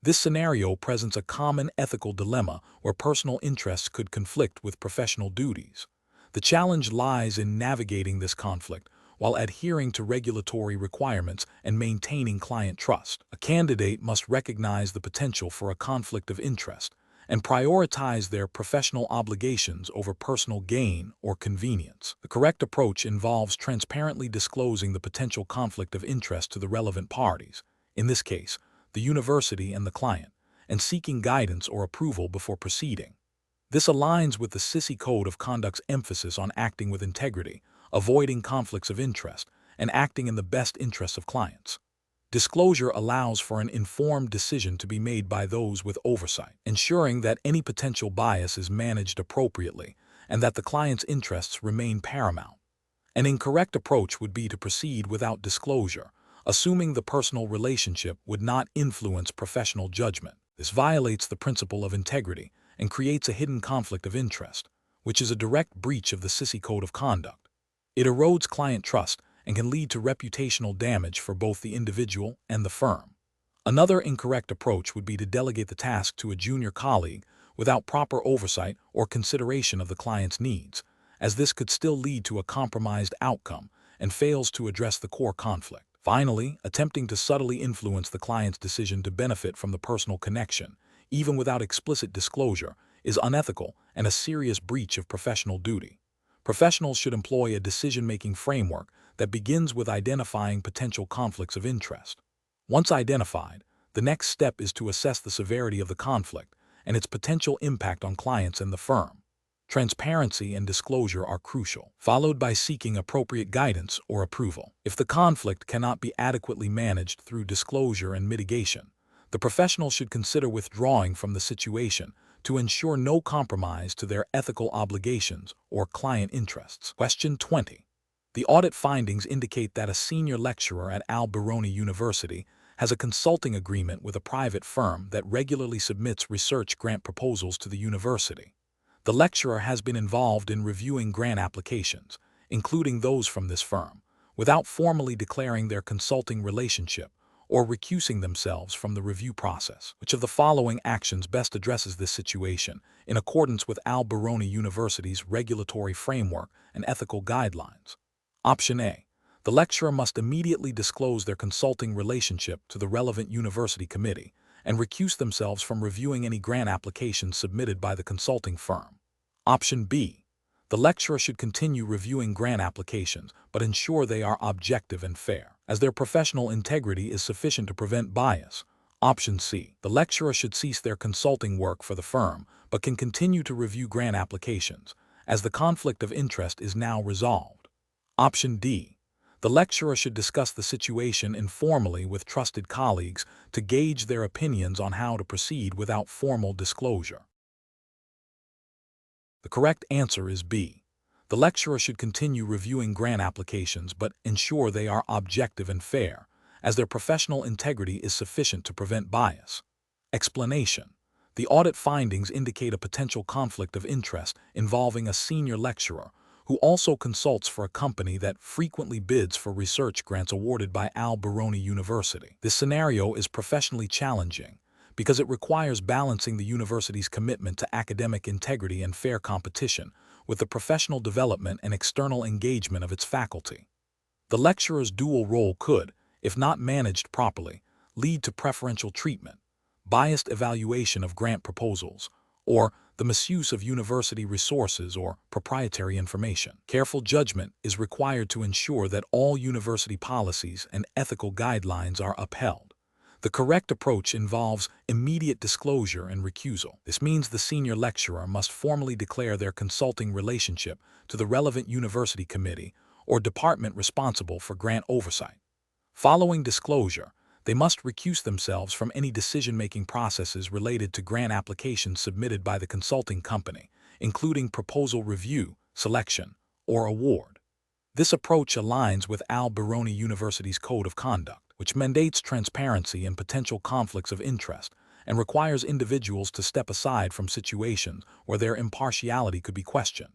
This scenario presents a common ethical dilemma where personal interests could conflict with professional duties. The challenge lies in navigating this conflict while adhering to regulatory requirements and maintaining client trust. A candidate must recognize the potential for a conflict of interest and prioritize their professional obligations over personal gain or convenience. The correct approach involves transparently disclosing the potential conflict of interest to the relevant parties, in this case, the university and the client, and seeking guidance or approval before proceeding. This aligns with the CISI Code of Conduct's emphasis on acting with integrity, avoiding conflicts of interest, and acting in the best interests of clients. Disclosure allows for an informed decision to be made by those with oversight, ensuring that any potential bias is managed appropriately and that the client's interests remain paramount. An incorrect approach would be to proceed without disclosure, assuming the personal relationship would not influence professional judgment. This violates the principle of integrity and creates a hidden conflict of interest, which is a direct breach of the CISI Code of Conduct. It erodes client trust and can lead to reputational damage for both the individual and the firm. Another incorrect approach would be to delegate the task to a junior colleague without proper oversight or consideration of the client's needs, as this could still lead to a compromised outcome and fails to address the core conflict. Finally, attempting to subtly influence the client's decision to benefit from the personal connection, even without explicit disclosure, is unethical and a serious breach of professional duty. Professionals should employ a decision-making framework that begins with identifying potential conflicts of interest. Once identified, the next step is to assess the severity of the conflict and its potential impact on clients and the firm. Transparency and disclosure are crucial, followed by seeking appropriate guidance or approval. If the conflict cannot be adequately managed through disclosure and mitigation, the professional should consider withdrawing from the situation to ensure no compromise to their ethical obligations or client interests. Question 20. The audit findings indicate that a senior lecturer at Beroni University has a consulting agreement with a private firm that regularly submits research grant proposals to the university. The lecturer has been involved in reviewing grant applications, including those from this firm, without formally declaring their consulting relationship or recusing themselves from the review process. Which of the following actions best addresses this situation in accordance with Beroni University's regulatory framework and ethical guidelines? Option A. The lecturer must immediately disclose their consulting relationship to the relevant university committee and recuse themselves from reviewing any grant applications submitted by the consulting firm. Option B. The lecturer should continue reviewing grant applications but ensure they are objective and fair, as their professional integrity is sufficient to prevent bias. Option C. The lecturer should cease their consulting work for the firm but can continue to review grant applications, as the conflict of interest is now resolved. Option D. The lecturer should discuss the situation informally with trusted colleagues to gauge their opinions on how to proceed without formal disclosure. The correct answer is B. The lecturer should continue reviewing grant applications but ensure they are objective and fair, as their professional integrity is sufficient to prevent bias. Explanation. The audit findings indicate a potential conflict of interest involving a senior lecturer who also consults for a company that frequently bids for research grants awarded by Beroni University. This scenario is professionally challenging because it requires balancing the university's commitment to academic integrity and fair competition with the professional development and external engagement of its faculty. The lecturer's dual role could, if not managed properly, lead to preferential treatment, biased evaluation of grant proposals, or the misuse of university resources or proprietary information. Careful judgment is required to ensure that all university policies and ethical guidelines are upheld. The correct approach involves immediate disclosure and recusal. This means the senior lecturer must formally declare their consulting relationship to the relevant university committee or department responsible for grant oversight. Following disclosure, they must recuse themselves from any decision-making processes related to grant applications submitted by the consulting company, including proposal review, selection, or award. This approach aligns with Beroni University's Code of Conduct, which mandates transparency and potential conflicts of interest and requires individuals to step aside from situations where their impartiality could be questioned.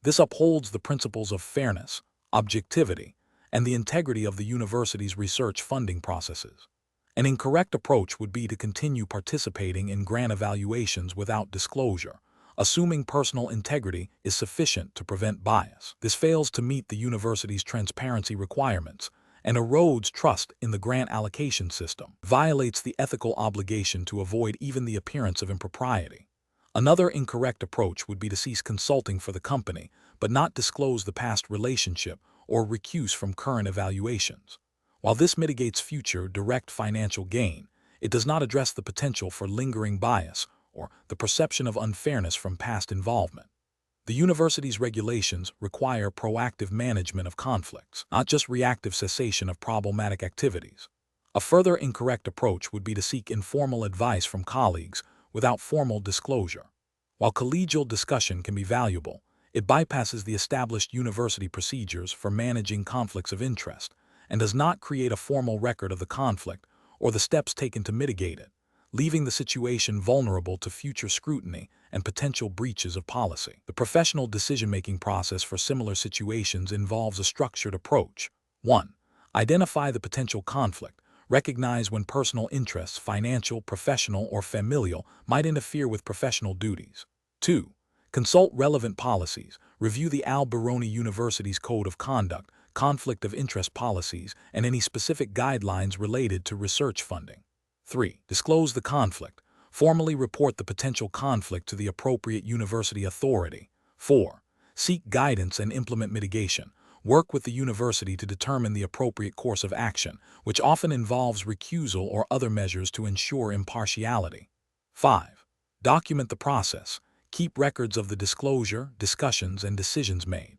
This upholds the principles of fairness, objectivity, and the integrity of the university's research funding processes. An incorrect approach would be to continue participating in grant evaluations without disclosure, assuming personal integrity is sufficient to prevent bias. This fails to meet the university's transparency requirements and erodes trust in the grant allocation system, violates the ethical obligation to avoid even the appearance of impropriety. Another incorrect approach would be to cease consulting for the company, but not disclose the past relationship or recuse from current evaluations. While this mitigates future direct financial gain, it does not address the potential for lingering bias or the perception of unfairness from past involvement. The university's regulations require proactive management of conflicts, not just reactive cessation of problematic activities. A further incorrect approach would be to seek informal advice from colleagues without formal disclosure. While collegial discussion can be valuable, it bypasses the established university procedures for managing conflicts of interest and does not create a formal record of the conflict or the steps taken to mitigate it, leaving the situation vulnerable to future scrutiny and potential breaches of policy. The professional decision-making process for similar situations involves a structured approach. 1. Identify the potential conflict. Recognize when personal interests, financial, professional, or familial, might interfere with professional duties. 2. Consult relevant policies. Review the Beroni University's Code of Conduct, conflict of interest policies, and any specific guidelines related to research funding. 3. Disclose the conflict. Formally report the potential conflict to the appropriate university authority. 4. Seek guidance and implement mitigation. Work with the university to determine the appropriate course of action, which often involves recusal or other measures to ensure impartiality. 5. Document the process. Keep records of the disclosure, discussions, and decisions made.